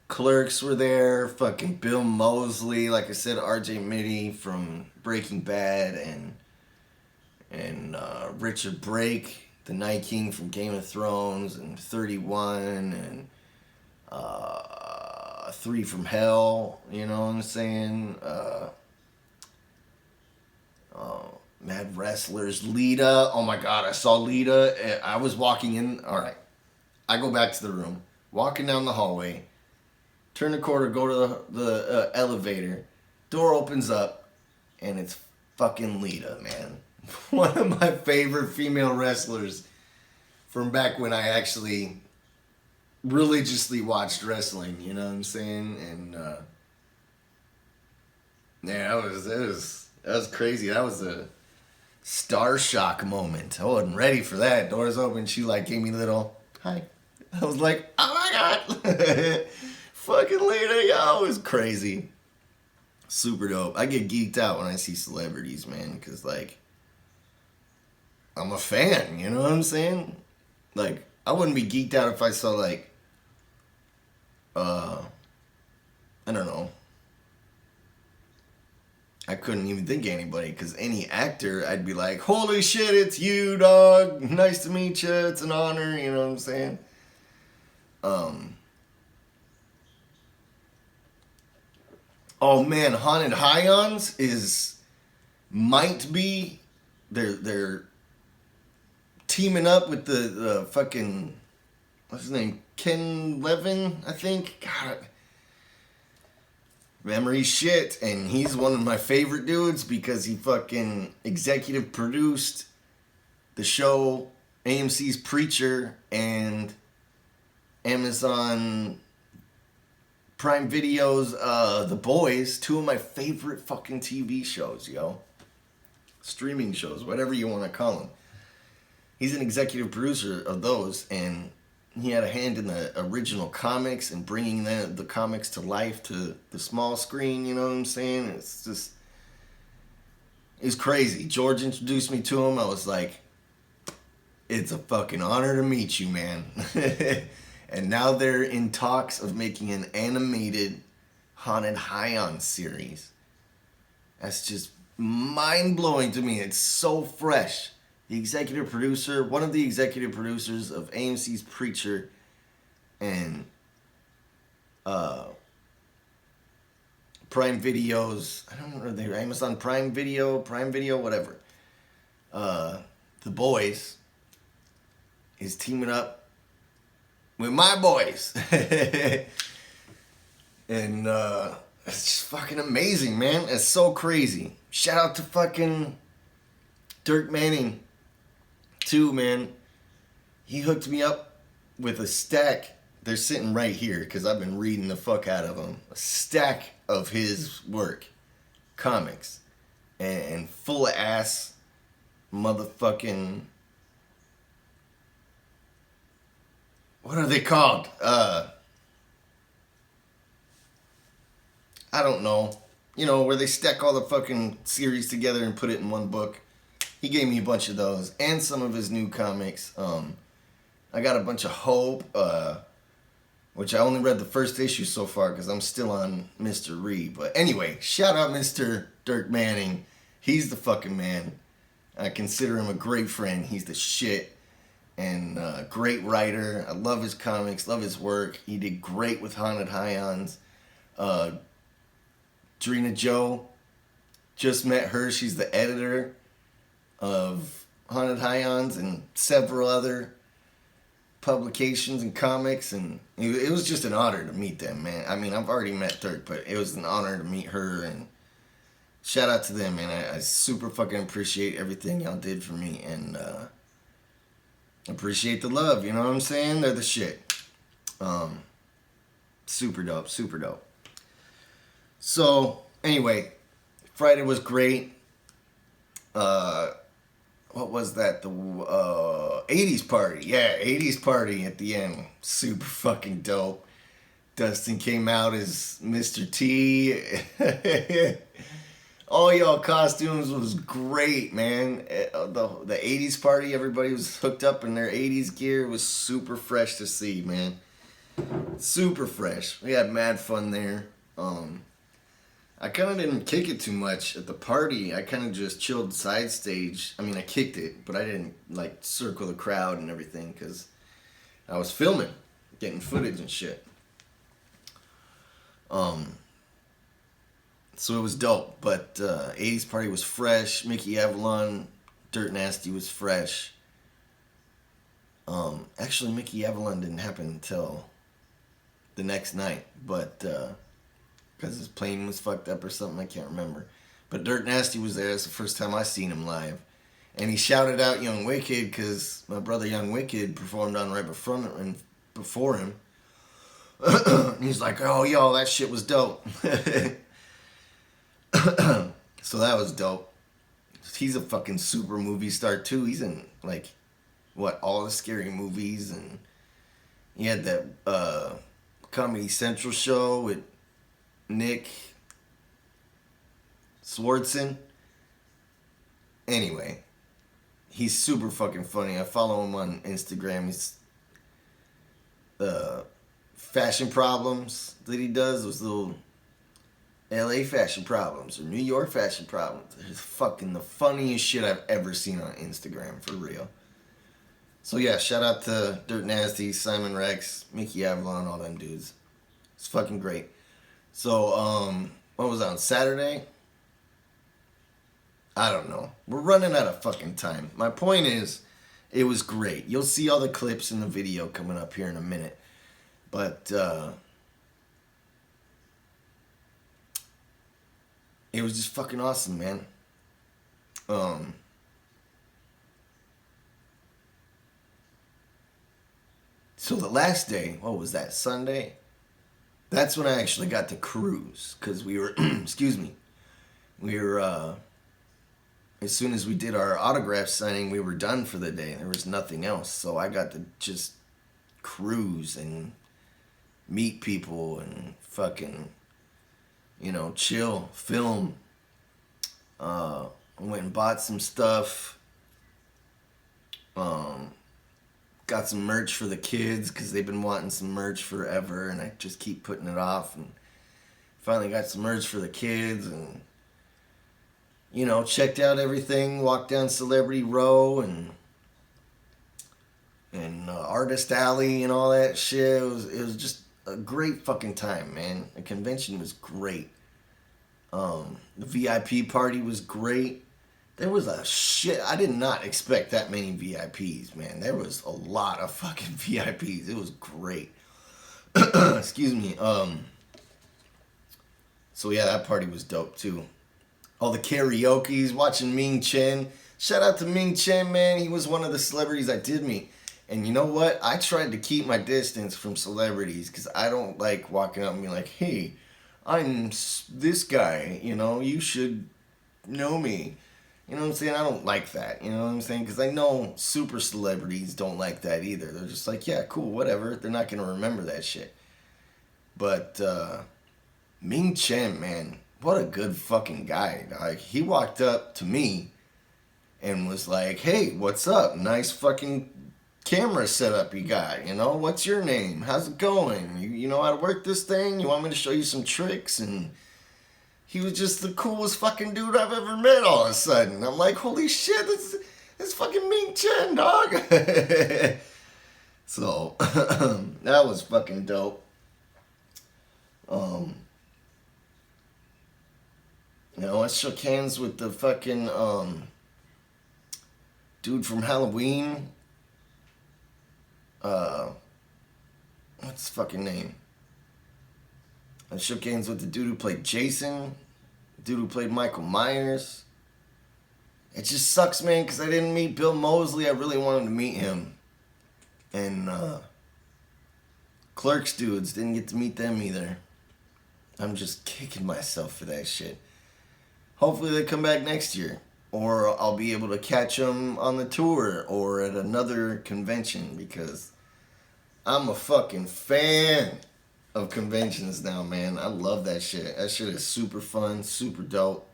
Clerks were there, fucking Bill Moseley, like I said, RJ Mitty from Breaking Bad, and Richard Brake, the Night King from Game of Thrones, and 31, and 3 from Hell, you know what I'm saying? Mad wrestlers, Lita, oh my god, I saw Lita, I was walking in, alright, I go back to the room, walking down the hallway, turn the corner, go to the elevator, door opens up, and it's fucking Lita, man. One of my favorite female wrestlers from back when I actually religiously watched wrestling, you know what I'm saying? And yeah, that was crazy. That was a star shock moment. I wasn't ready for that. Doors open, she gave me a little hi. I was like, oh my god. Fucking Lita, yo, it was crazy. Super dope. I get geeked out when I see celebrities, man, because, I'm a fan, you know what I'm saying? I wouldn't be geeked out if I saw, I don't know. I couldn't even think of anybody, because any actor, I'd be like, holy shit, it's you, dog. Nice to meet you. It's an honor, you know what I'm saying? Oh man, Haunted Highons might be they're teaming up with the fucking what's his name? Ken Levin, I think. God, memory shit, and he's one of my favorite dudes because he fucking executive produced the show AMC's Preacher and Amazon Prime Video's The Boys, 2 of my favorite fucking TV shows, yo. Streaming shows, whatever you want to call them. He's an executive producer of those, and he had a hand in the original comics and bringing the comics to life to the small screen, you know what I'm saying? It's crazy. George introduced me to him. I was like, it's a fucking honor to meet you, man. And now they're in talks of making an animated Haunted Highon series. That's just mind-blowing to me. It's so fresh. The executive producer, one of the executive producers of AMC's Preacher and Prime Video's, I don't know, they're Amazon Prime Video, whatever. The Boys is teaming up with my boys. And it's just fucking amazing, man. It's so crazy. Shout out to fucking Dirk Manning, too, man. He hooked me up with a stack. They're sitting right here because I've been reading the fuck out of them. A stack of his work, comics, and full of ass motherfucking. What are they called? I don't know. You know, where they stack all the fucking series together and put it in one book. He gave me a bunch of those and some of his new comics. I got a bunch of Hope, which I only read the first issue so far because I'm still on Mr. Reed. But anyway, shout out Mr. Dirk Manning. He's the fucking man. I consider him a great friend. He's the shit. And great writer. I love his comics, love his work. He did great with Haunted Highons. Drina Joe, just met her. She's the editor of Haunted Highons and several other publications and comics, and it was just an honor to meet them, man. I mean, I've already met Dirk, but it was an honor to meet her, and shout out to them, man. I super fucking appreciate everything y'all did for me, and appreciate the love, you know what I'm saying? They're the shit. Super dope, super dope. So, anyway, Friday was great. What was that? The 80s party. Yeah, 80s party at the end. Super fucking dope. Dustin came out as Mr. T. All y'all costumes was great, man. The 80s party, everybody was hooked up in their 80s gear. It was super fresh to see, man. Super fresh. We had mad fun there. I kind of didn't kick it too much at the party. I kind of just chilled side stage. I mean, I kicked it, but I didn't, like, circle the crowd and everything because I was filming, getting footage and shit. So it was dope, but 80s party was fresh. Mickey Avalon, Dirt Nasty was fresh. Actually, Mickey Avalon didn't happen until the next night, but because his plane was fucked up or something, I can't remember. But Dirt Nasty was there. That's the first time I seen him live. And he shouted out Young Wicked because my brother Young Wicked performed on right before him. He's like, oh, yo, that shit was dope. So that was dope. He's a fucking super movie star, too. He's in, like, all the scary movies. And he had that Comedy Central show with Nick Swardson. Anyway, he's super fucking funny. I follow him on Instagram. He's fashion problems that he does, those little LA fashion problems or New York fashion problems. It's fucking the funniest shit I've ever seen on Instagram, for real. So yeah, shout out to Dirt Nasty, Simon Rex, Mickey Avalon, all them dudes. It's fucking great. So, what was that, on Saturday? I don't know. We're running out of fucking time. My point is, it was great. You'll see all the clips in the video coming up here in a minute. But, it was just fucking awesome, man. So the last day, what was that, Sunday? That's when I actually got to cruise, because we were, excuse me, we were, as soon as we did our autograph signing, we were done for the day. There was nothing else, so I got to just cruise and meet people and fucking, you know, chill, film. I went and bought some stuff. Got some merch for the kids because they've been wanting some merch forever, and I just keep putting it off. And Finally got some merch for the kids and, checked out everything, walked down Celebrity Row and Artist Alley and all that shit. It was just a great fucking time, man. The convention was great. The VIP party was great. There was a shit. I did not expect that many VIPs, man. There was a lot of fucking VIPs. It was great. Excuse me. So yeah, that party was dope too. All the karaoke's, watching Ming Chen. Shout out to Ming Chen, man. He was one of the celebrities I did meet. And you know what? I tried to keep my distance from celebrities because I don't like walking up and being like, hey, I'm this guy, you should know me. You know what I'm saying? I don't like that. You know what I'm saying? Because I know super celebrities don't like that either. They're just like, yeah, cool, whatever. They're not going to remember that shit. But Ming Chen, man, what a good fucking guy. Like, he walked up to me and was like, hey, what's up? Nice fucking camera setup you got. What's your name? How's it going? You know how to work this thing? You want me to show you some tricks? And he was just the coolest fucking dude I've ever met all of a sudden. I'm like, holy shit, this fucking Ming Chen, dog. So, that was fucking dope. I shook hands with the fucking, dude from Halloween. What's his fucking name? I shook hands with the dude who played Jason, the dude who played Michael Myers. It just sucks, man, because I didn't meet Bill Moseley. I really wanted to meet him. And Clerks dudes, didn't get to meet them either. I'm just kicking myself for that shit. Hopefully they come back next year. Or I'll be able to catch them on the tour or at another convention because I'm a fucking fan of conventions now, man. I love that shit. That shit is super fun, super dope.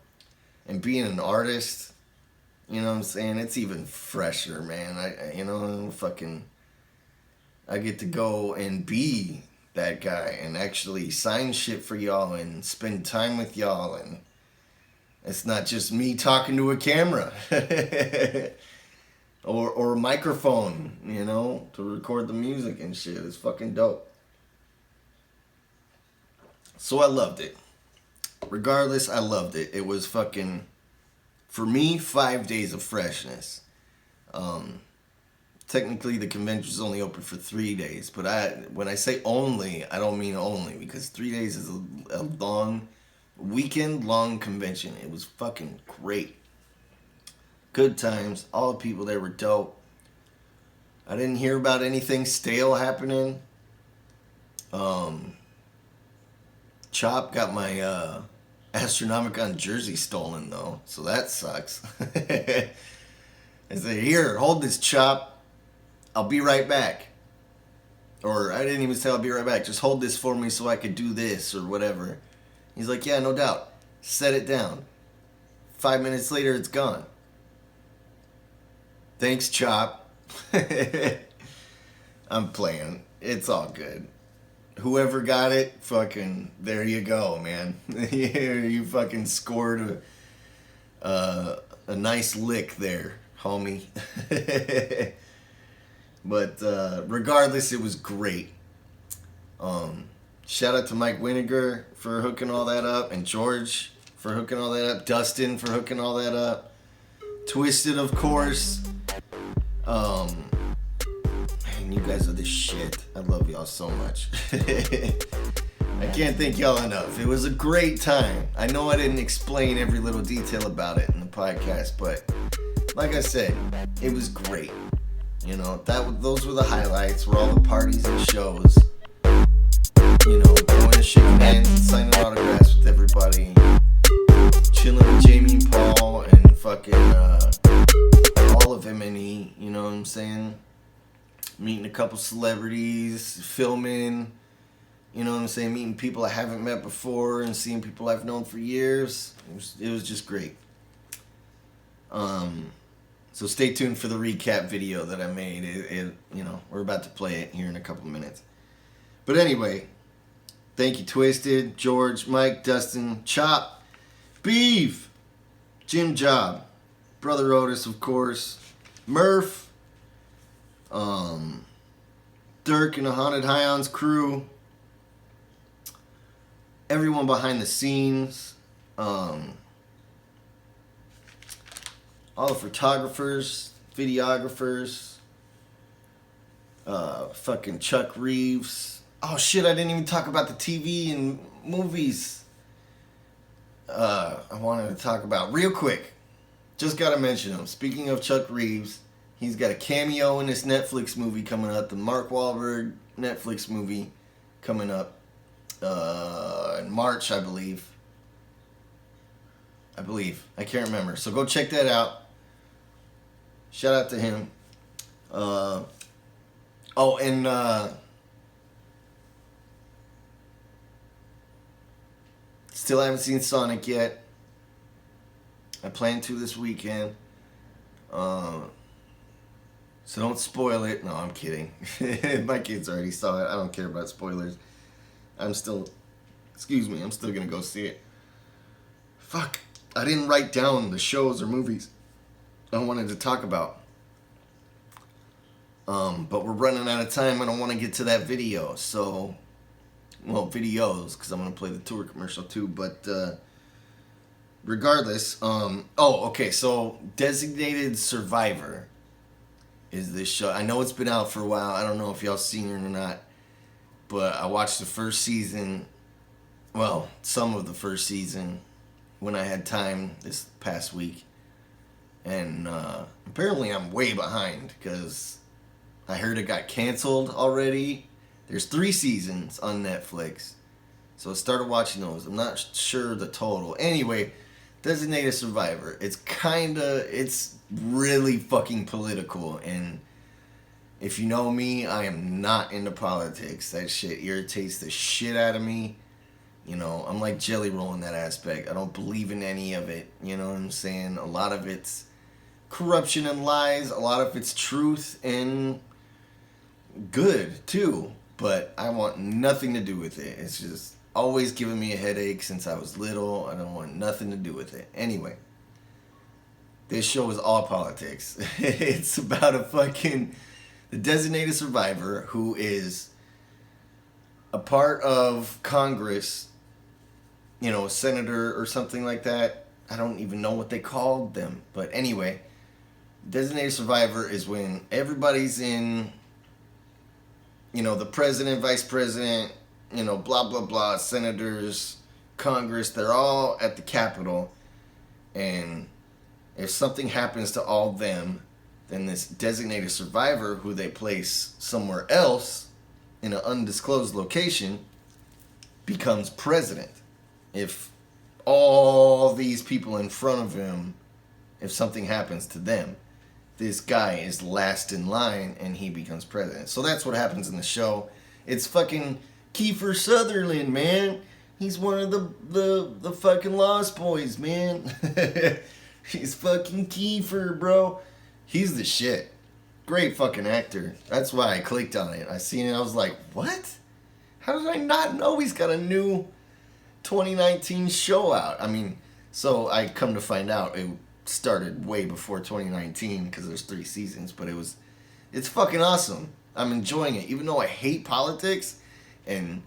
And being an artist, you know what I'm saying? It's even fresher, man. I get to go and be that guy and actually sign shit for y'all and spend time with y'all, and it's not just me talking to a camera or a microphone, to record the music and shit. It's fucking dope. So I loved it. Regardless, I loved it. It was fucking, for me, 5 days of freshness. Technically, the convention is only open for 3 days, but when I say only, I don't mean only, because 3 days is a long, weekend-long convention. It was fucking great. Good times. All the people there were dope. I didn't hear about anything stale happening. Chop got my Astronomicon jersey stolen, though, so that sucks. I said, here, hold this, Chop. I'll be right back. Or I didn't even say I'll be right back. Just hold this for me so I could do this or whatever. He's like, yeah, no doubt. Set it down. 5 minutes later, it's gone. Thanks, Chop. I'm playing. It's all good. Whoever got it, fucking, there you go, man. You fucking scored a nice lick there, homie. But regardless, it was great. Shout out to Mike Winiger for hooking all that up, and George for hooking all that up, Dustin for hooking all that up, Twisted, of course. Man, you guys are the shit. I love y'all so much. I can't thank y'all enough. It was a great time. I know I didn't explain every little detail about it in the podcast, but like I said, it was great. Those were the highlights, were all the parties and shows. Going to shaking hands and signing autographs with everybody. Chilling with Jamie and Paul and fucking all of M&E, you know what I'm saying? Meeting a couple celebrities, filming, you know what I'm saying? Meeting people I haven't met before and seeing people I've known for years. It was just great. So stay tuned for the recap video that I made. We're about to play it here in a couple minutes. But anyway, Thank you, Twisted, George, Mike, Dustin, Chop, Beef, Jim Job, Brother Otis, of course, Murph, Dirk and the Haunted Highlands crew, everyone behind the scenes, all the photographers, videographers, fucking Chuck Reeves. Oh shit, I didn't even talk about the TV and movies I wanted to talk about real quick. Just gotta mention him. Speaking of Chuck Reeves, he's got a cameo in this Netflix movie coming up, the Mark Wahlberg Netflix movie coming up in March, I believe. I can't remember. So go check that out. Shout out to him. Still haven't seen Sonic yet. I plan to this weekend. So don't spoil it. No, I'm kidding. My kids already saw it. I don't care about spoilers. I'm still gonna go see it. Fuck. I didn't write down the shows or movies I wanted to talk about. But we're running out of time. I don't want to get to that video. So, well, videos, because I'm going to play the tour commercial too. But regardless, okay. So, Designated Survivor is this show. I know it's been out for a while. I don't know if y'all seen it or not. But I watched the first season. Well, some of the first season when I had time this past week. And apparently I'm way behind because I heard it got canceled already. There's 3 seasons on Netflix. So I started watching those. I'm not sure the total. Anyway, Designated Survivor. It's really fucking political. And if you know me, I am not into politics. That shit irritates the shit out of me. You know, I'm like Jelly Roll in that aspect. I don't believe in any of it. You know what I'm saying? A lot of it's corruption and lies. A lot of it's truth and good, too. But I want nothing to do with it. It's just always giving me a headache since I was little. I don't want nothing to do with it. Anyway, this show is all politics. It's about the designated survivor who is a part of Congress, you know, a senator or something like that. I don't even know what they called them. But anyway, designated survivor is when everybody's in, you know, the president, vice president, you know, blah, blah, blah, senators, Congress, they're all at the Capitol. And if something happens to all of them, then this designated survivor, who they place somewhere else in an undisclosed location, becomes president. If all these people in front of him, if something happens to them, this guy is last in line and he becomes president. So that's what happens in the show. It's fucking Kiefer Sutherland, man. He's one of the fucking Lost Boys, man. He's fucking Kiefer, bro. He's the shit. Great fucking actor. That's why I clicked on it. I seen it. I was like, what? How did I not know he's got a new 2019 show out? I mean, so I come to find out it started way before 2019 because there's 3 seasons, but it's fucking awesome. I'm enjoying it, even though I hate politics, and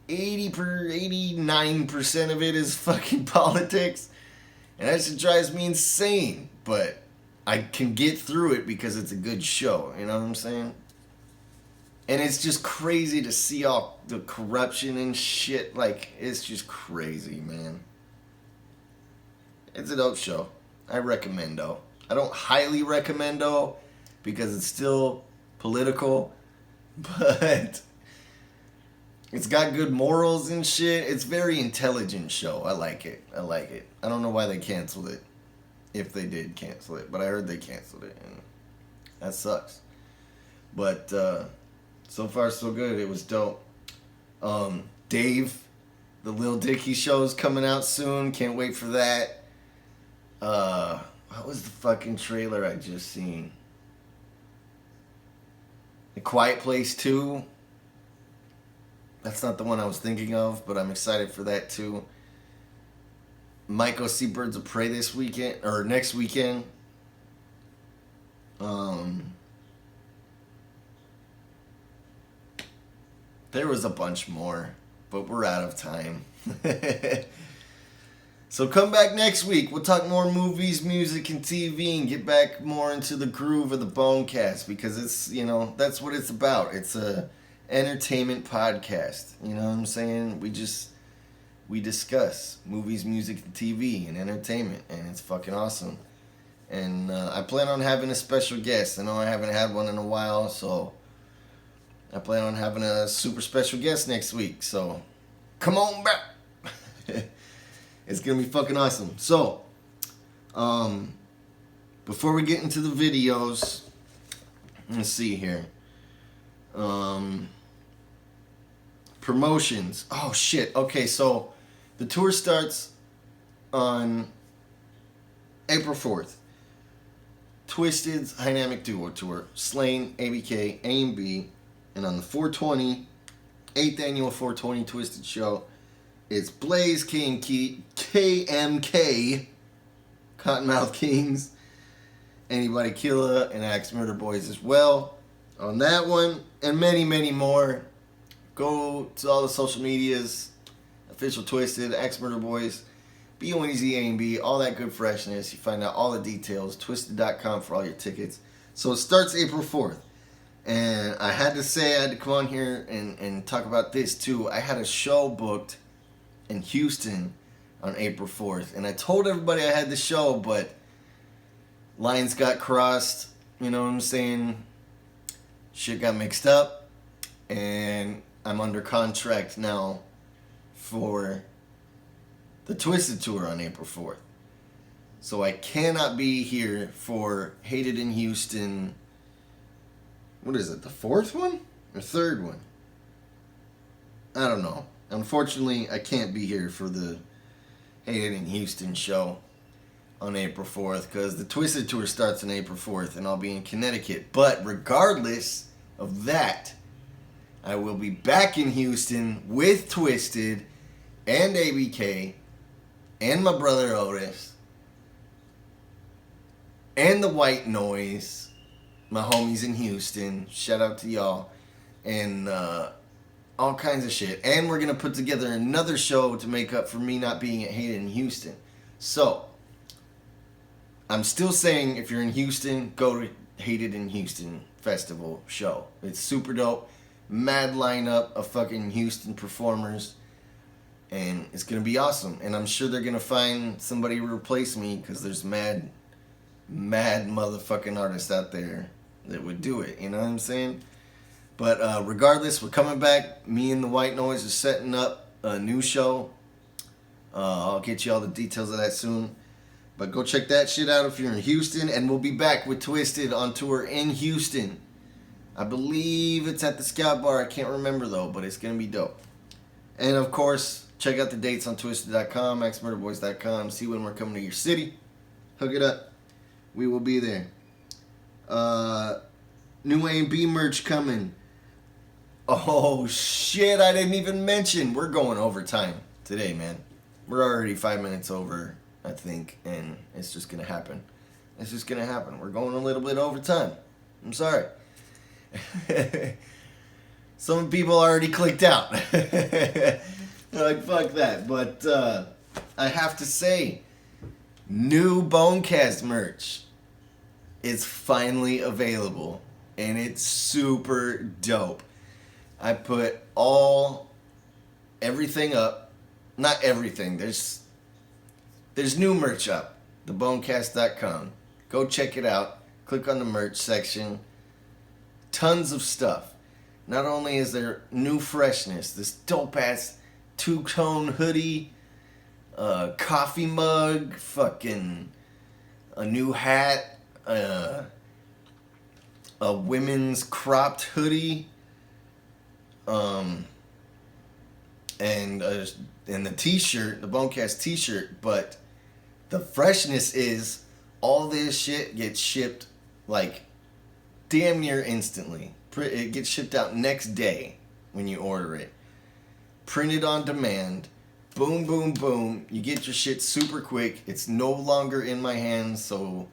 89% of it is fucking politics, and that shit drives me insane. But I can get through it because it's a good show. You know what I'm saying? And it's just crazy to see all the corruption and shit. Like, it's just crazy, man. It's a dope show. I recommend, though. I don't highly recommend, though, because it's still political. But it's got good morals and shit. It's a very intelligent show. I like it. I don't know why they canceled it. If they did cancel it. But I heard they canceled it. And that sucks. But so far, so good. It was dope. Dave, the Lil Dicky show is coming out soon. Can't wait for that. What was the fucking trailer I just seen? The Quiet Place 2. That's not the one I was thinking of, but I'm excited for that too. Might go see Birds of Prey this weekend or next weekend. There was a bunch more, but we're out of time. So come back next week. We'll talk more movies, music, and TV, and get back more into the groove of the Bonecast, because it's, that's what it's about. It's a entertainment podcast. You know what I'm saying? We discuss movies, music, and TV, and entertainment, and it's fucking awesome. And I plan on having a special guest. I know I haven't had one in a while, so I plan on having a super special guest next week. So come on back. It's going to be fucking awesome. So, before we get into the videos, let's see here. Promotions. Oh, shit. Okay, so the tour starts on April 4th. Twisted's Dynamic Duo Tour. Slain, ABK, A&B. And on the 420, 8th Annual 420 Twisted Show, it's Blaze, KMK, Cottonmouth Kings, Anybody Killa, and Axe Murder Boys as well. On that one, and many, many more, go to all the social medias, Official Twisted, Axe Murder Boys, B-O-N-E-Z, A&B, all that good freshness. You find out all the details, twisted.com for all your tickets. So it starts April 4th. And I had to come on here and talk about this too. I had a show booked in Houston on April 4th. And I told everybody I had the show, but lines got crossed. You know what I'm saying? Shit got mixed up. And I'm under contract now for the Twisted Tour on April 4th. So I cannot be here for Hated in Houston. What is it, the 4th one? Or 3rd one? I don't know. Unfortunately, I can't be here for the Hated in Houston show on April 4th, because the Twisted Tour starts on April 4th, and I'll be in Connecticut. But regardless of that, I will be back in Houston with Twisted and ABK and my brother Otis and the White Noise, my homies in Houston. Shout out to y'all. And all kinds of shit. And we're going to put together another show to make up for me not being at Hated in Houston. So, I'm still saying, if you're in Houston, go to Hated in Houston Festival show. It's super dope. Mad lineup of fucking Houston performers. And it's going to be awesome. And I'm sure they're going to find somebody to replace me, because there's mad motherfucking artists out there that would do it. You know what I'm saying? But regardless, we're coming back. Me and the White Noise are setting up a new show. I'll get you all the details of that soon. But go check that shit out if you're in Houston. And we'll be back with Twisted on tour in Houston. I believe it's at the Scout Bar. I can't remember though, but it's going to be dope. And of course, check out the dates on twisted.com, axmurderboys.com. See when we're coming to your city. Hook it up. We will be there. New A&B merch coming. Oh shit, I didn't even mention. We're going overtime today, man. We're already 5 minutes over, I think, and it's just going to happen. It's just going to happen. We're going a little bit overtime. I'm sorry. Some people already clicked out. They're like, fuck that. But I have to say, new Bonecast merch is finally available. And it's super dope. I put everything up. Not everything. There's new merch up. Thebonecast.com. Go check it out. Click on the merch section. Tons of stuff. Not only is there new freshness, this dope-ass two-tone hoodie, coffee mug, fucking a new hat, a women's cropped hoodie, and the t-shirt, the Bonecast t-shirt. But the freshness is all this shit gets shipped like damn near instantly. It gets shipped out next day when you order it. printed on demand. Boom, boom, boom. You get your shit super quick. It's no longer in my hands, so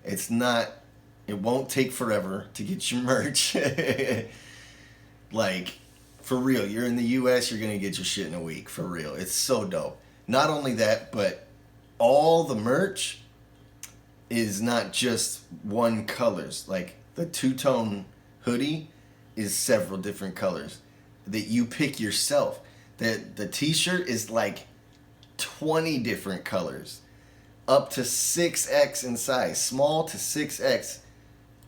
it won't take forever to get your merch. Like, for real, you're in the US, you're gonna get your shit in a week, for real. It's so dope. Not only that, but all the merch is not just one colors. Like, the two-tone hoodie is several different colors that you pick yourself. The t-shirt is like 20 different colors, up to 6X in size, small to 6X,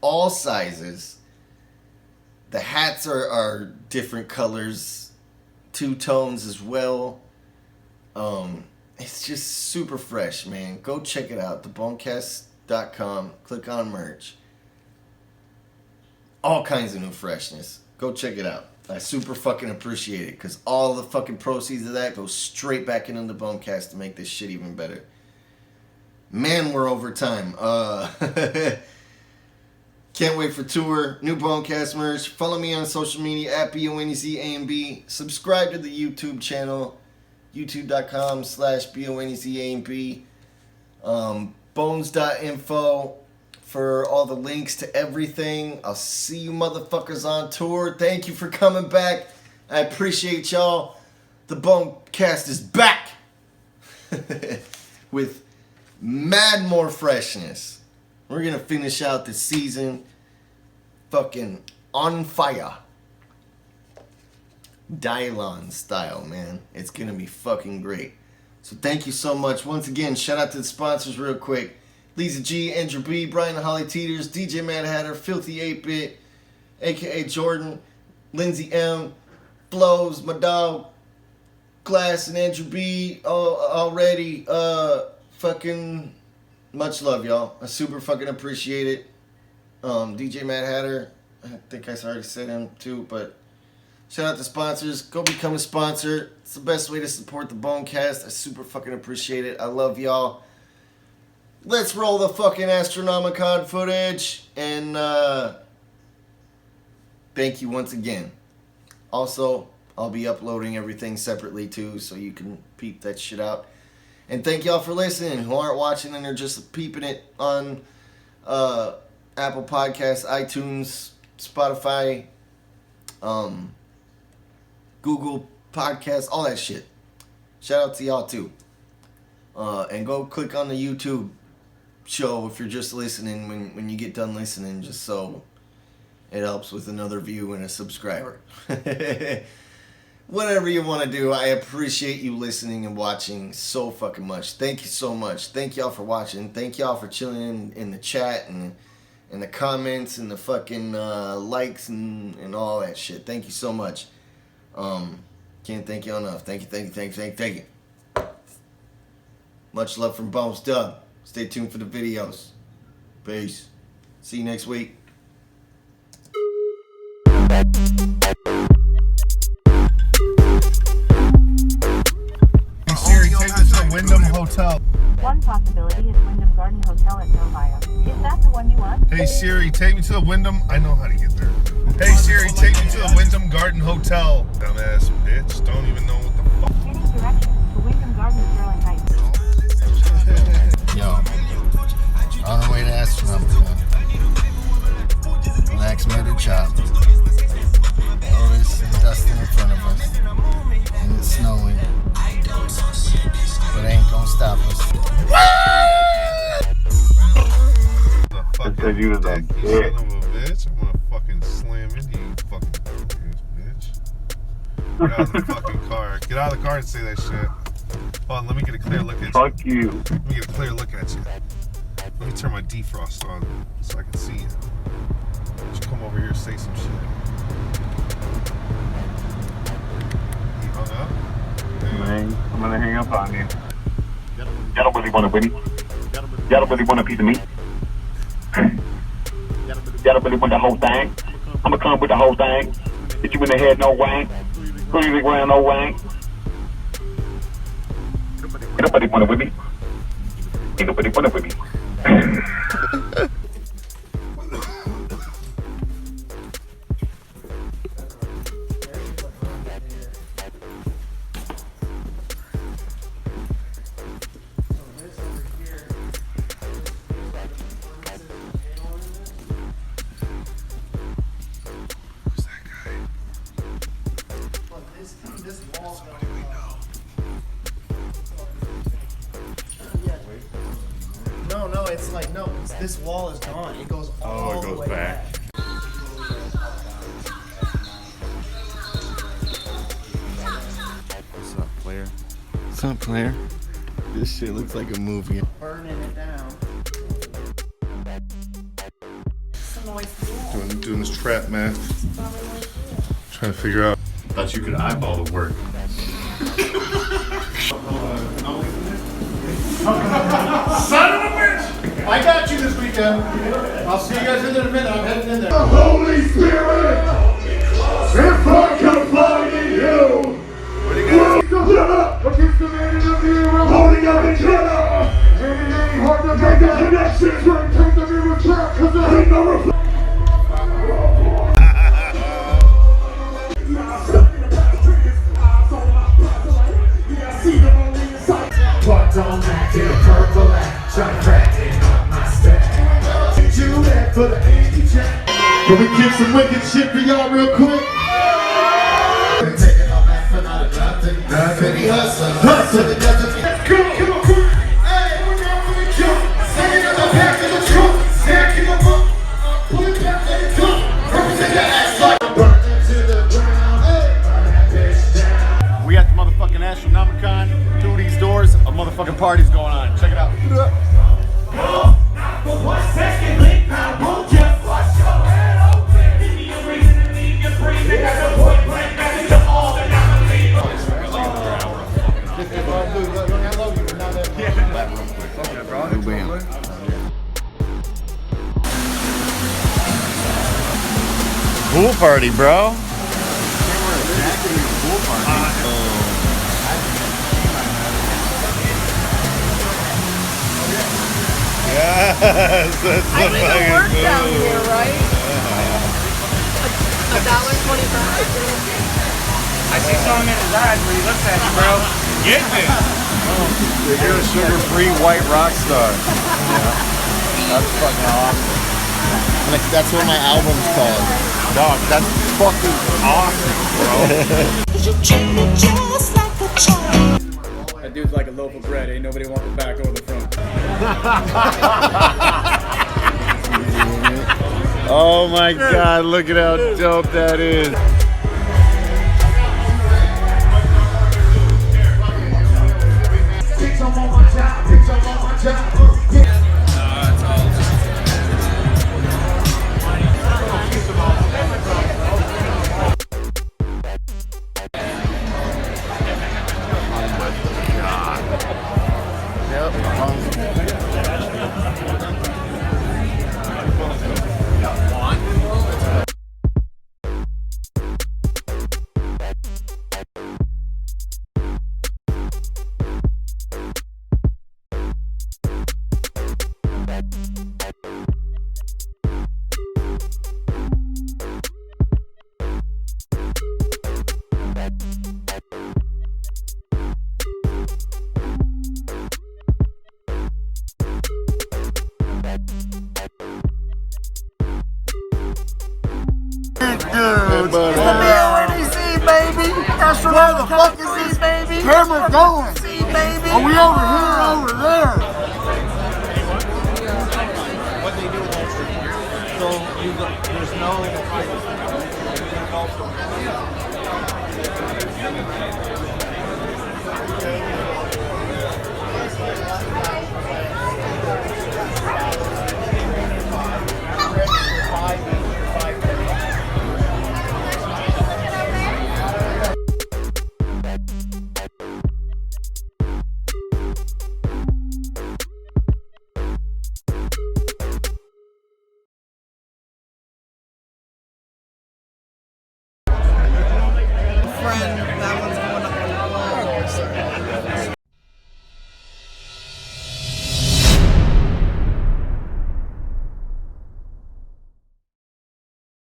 all sizes. The hats are different colors, two tones as well. It's just super fresh, man. Go check it out, thebonecast.com. Click on merch. All kinds of new freshness. Go check it out. I super fucking appreciate it, because all the fucking proceeds of that go straight back into the Bonecast to make this shit even better. Man, we're over time. Can't wait for tour. New Bonecast merch. Follow me on social media at BONEZAMB. Subscribe to the YouTube channel, youtube.com/BONEZAMB. Bones.info for all the links to everything. I'll see you motherfuckers on tour. Thank you for coming back. I appreciate y'all. The Bonecast is back with mad more freshness. We're gonna finish out this season fucking on fire. Dylon style, man. It's gonna be fucking great. So thank you so much. Once again, shout out to the sponsors real quick. Lisa G, Andrew B, Brian and Holly Teeters, DJ Mad Hatter, Filthy 8-Bit, aka Jordan, Lindsay M, Flows, my dog, Glass and Andrew B already. Fucking much love, y'all. I super fucking appreciate it. DJ Mad Hatter, I think I already said him too, but shout out to sponsors. Go become a sponsor. It's the best way to support the Bonecast. I super fucking appreciate it. I love y'all. Let's roll the fucking Astronomicon footage, and thank you once again. Also, I'll be uploading everything separately too, so you can peep that shit out. And thank y'all for listening, who aren't watching and are just peeping it on Apple Podcasts, iTunes, Spotify, Google Podcasts, all that shit. Shout out to y'all too. And go click on the YouTube show if you're just listening when you get done listening, just so it helps with another view and a subscriber. Whatever you want to do, I appreciate you listening and watching so fucking much. Thank you so much. Thank y'all for watching. Thank y'all for chilling in the chat and the comments and the fucking likes and all that shit. Thank you so much. Can't thank you enough. Thank you. Much love from Bonez Dubb. Stay tuned for the videos. Peace. See you next week. Hey Siri, take us to the Wyndham Hotel. One possibility is Wyndham Garden Hotel at Ohio. Is that the one you want? Hey Siri, take me to the Wyndham. I know how to get there. Hey Siri, take me to the Wyndham Garden Hotel. Dumbass bitch, don't even know what the fuck. Any direction to Wyndham Garden, Sterling Heights. Yo, on the way to Astronomicon. Max Murder Chop. Otis and Dustin in front of us. And it's snowing. But it ain't gonna stop us. The fucking you was a dick, you son of a bitch. I'm gonna fucking slam into you, fucking bitch. Get out of the fucking car. Get out of the car and say that shit. Hold on, let me get a clear look at you. Fuck you. Let me get a clear look at you. Let me turn my defrost on so I can see you. Why don't you come over here and say some shit? You hung up? Man, I'm gonna hang up on you. Y'all don't really want to win me. Y'all don't really want a piece of me. Y'all don't really want the whole thing. I'ma come with the whole thing. Hit you in the head, no wang. Go to the ground, no wang. Ain't nobody wanna with me. Ain't nobody wanna with me. this wall's gone. No, it's like, no, this wall is gone. It goes all the way back. What's up, player? What's up, player? This shit looks like a movie. Burning it down. Doing this trap, man. Trying to figure out. Thought you could eyeball the work. Son of a bitch! I got you this weekend. I'll see you guys in there in a minute. I'm heading in there. The Holy Spirit, if I can find in you, will stand up against the man in the mirror, holding up the killer. And it ain't hard to make a connection. Turn the mirror back, cause there ain't no reflection. But don't act in a purple act, try cracking up my stack. Do that for the anti-check. Can we kick some wicked shit for y'all real quick? Take it all back for not a nothing. Nothing. Hustle. It doesn't mean. Come on. Hey, we're going for the jump. Send it in the back of the trunk. Stack in the book. Pull it back, let it come. Represent your ass like I'm burning to the ground. Hey, burn that bitch down. We at the motherfucking Astronomicon. Through these doors, a motherfucking party's going on. Check it out. Pool party, bro. Yes, that's I think it worked down here, right? $1.25. I see something in his eyes when he looks at you, bro. Getting it. You're a sugar-free white rock star. That's fucking awesome. Like, that's what my album's called. Dog, that's fucking awesome, bro. That dude's like a loaf of bread. Ain't nobody want the back or the front. Oh my God, look at how dope that is. Where the fuck is this camera going? Are we over here or over there? What they do so there's no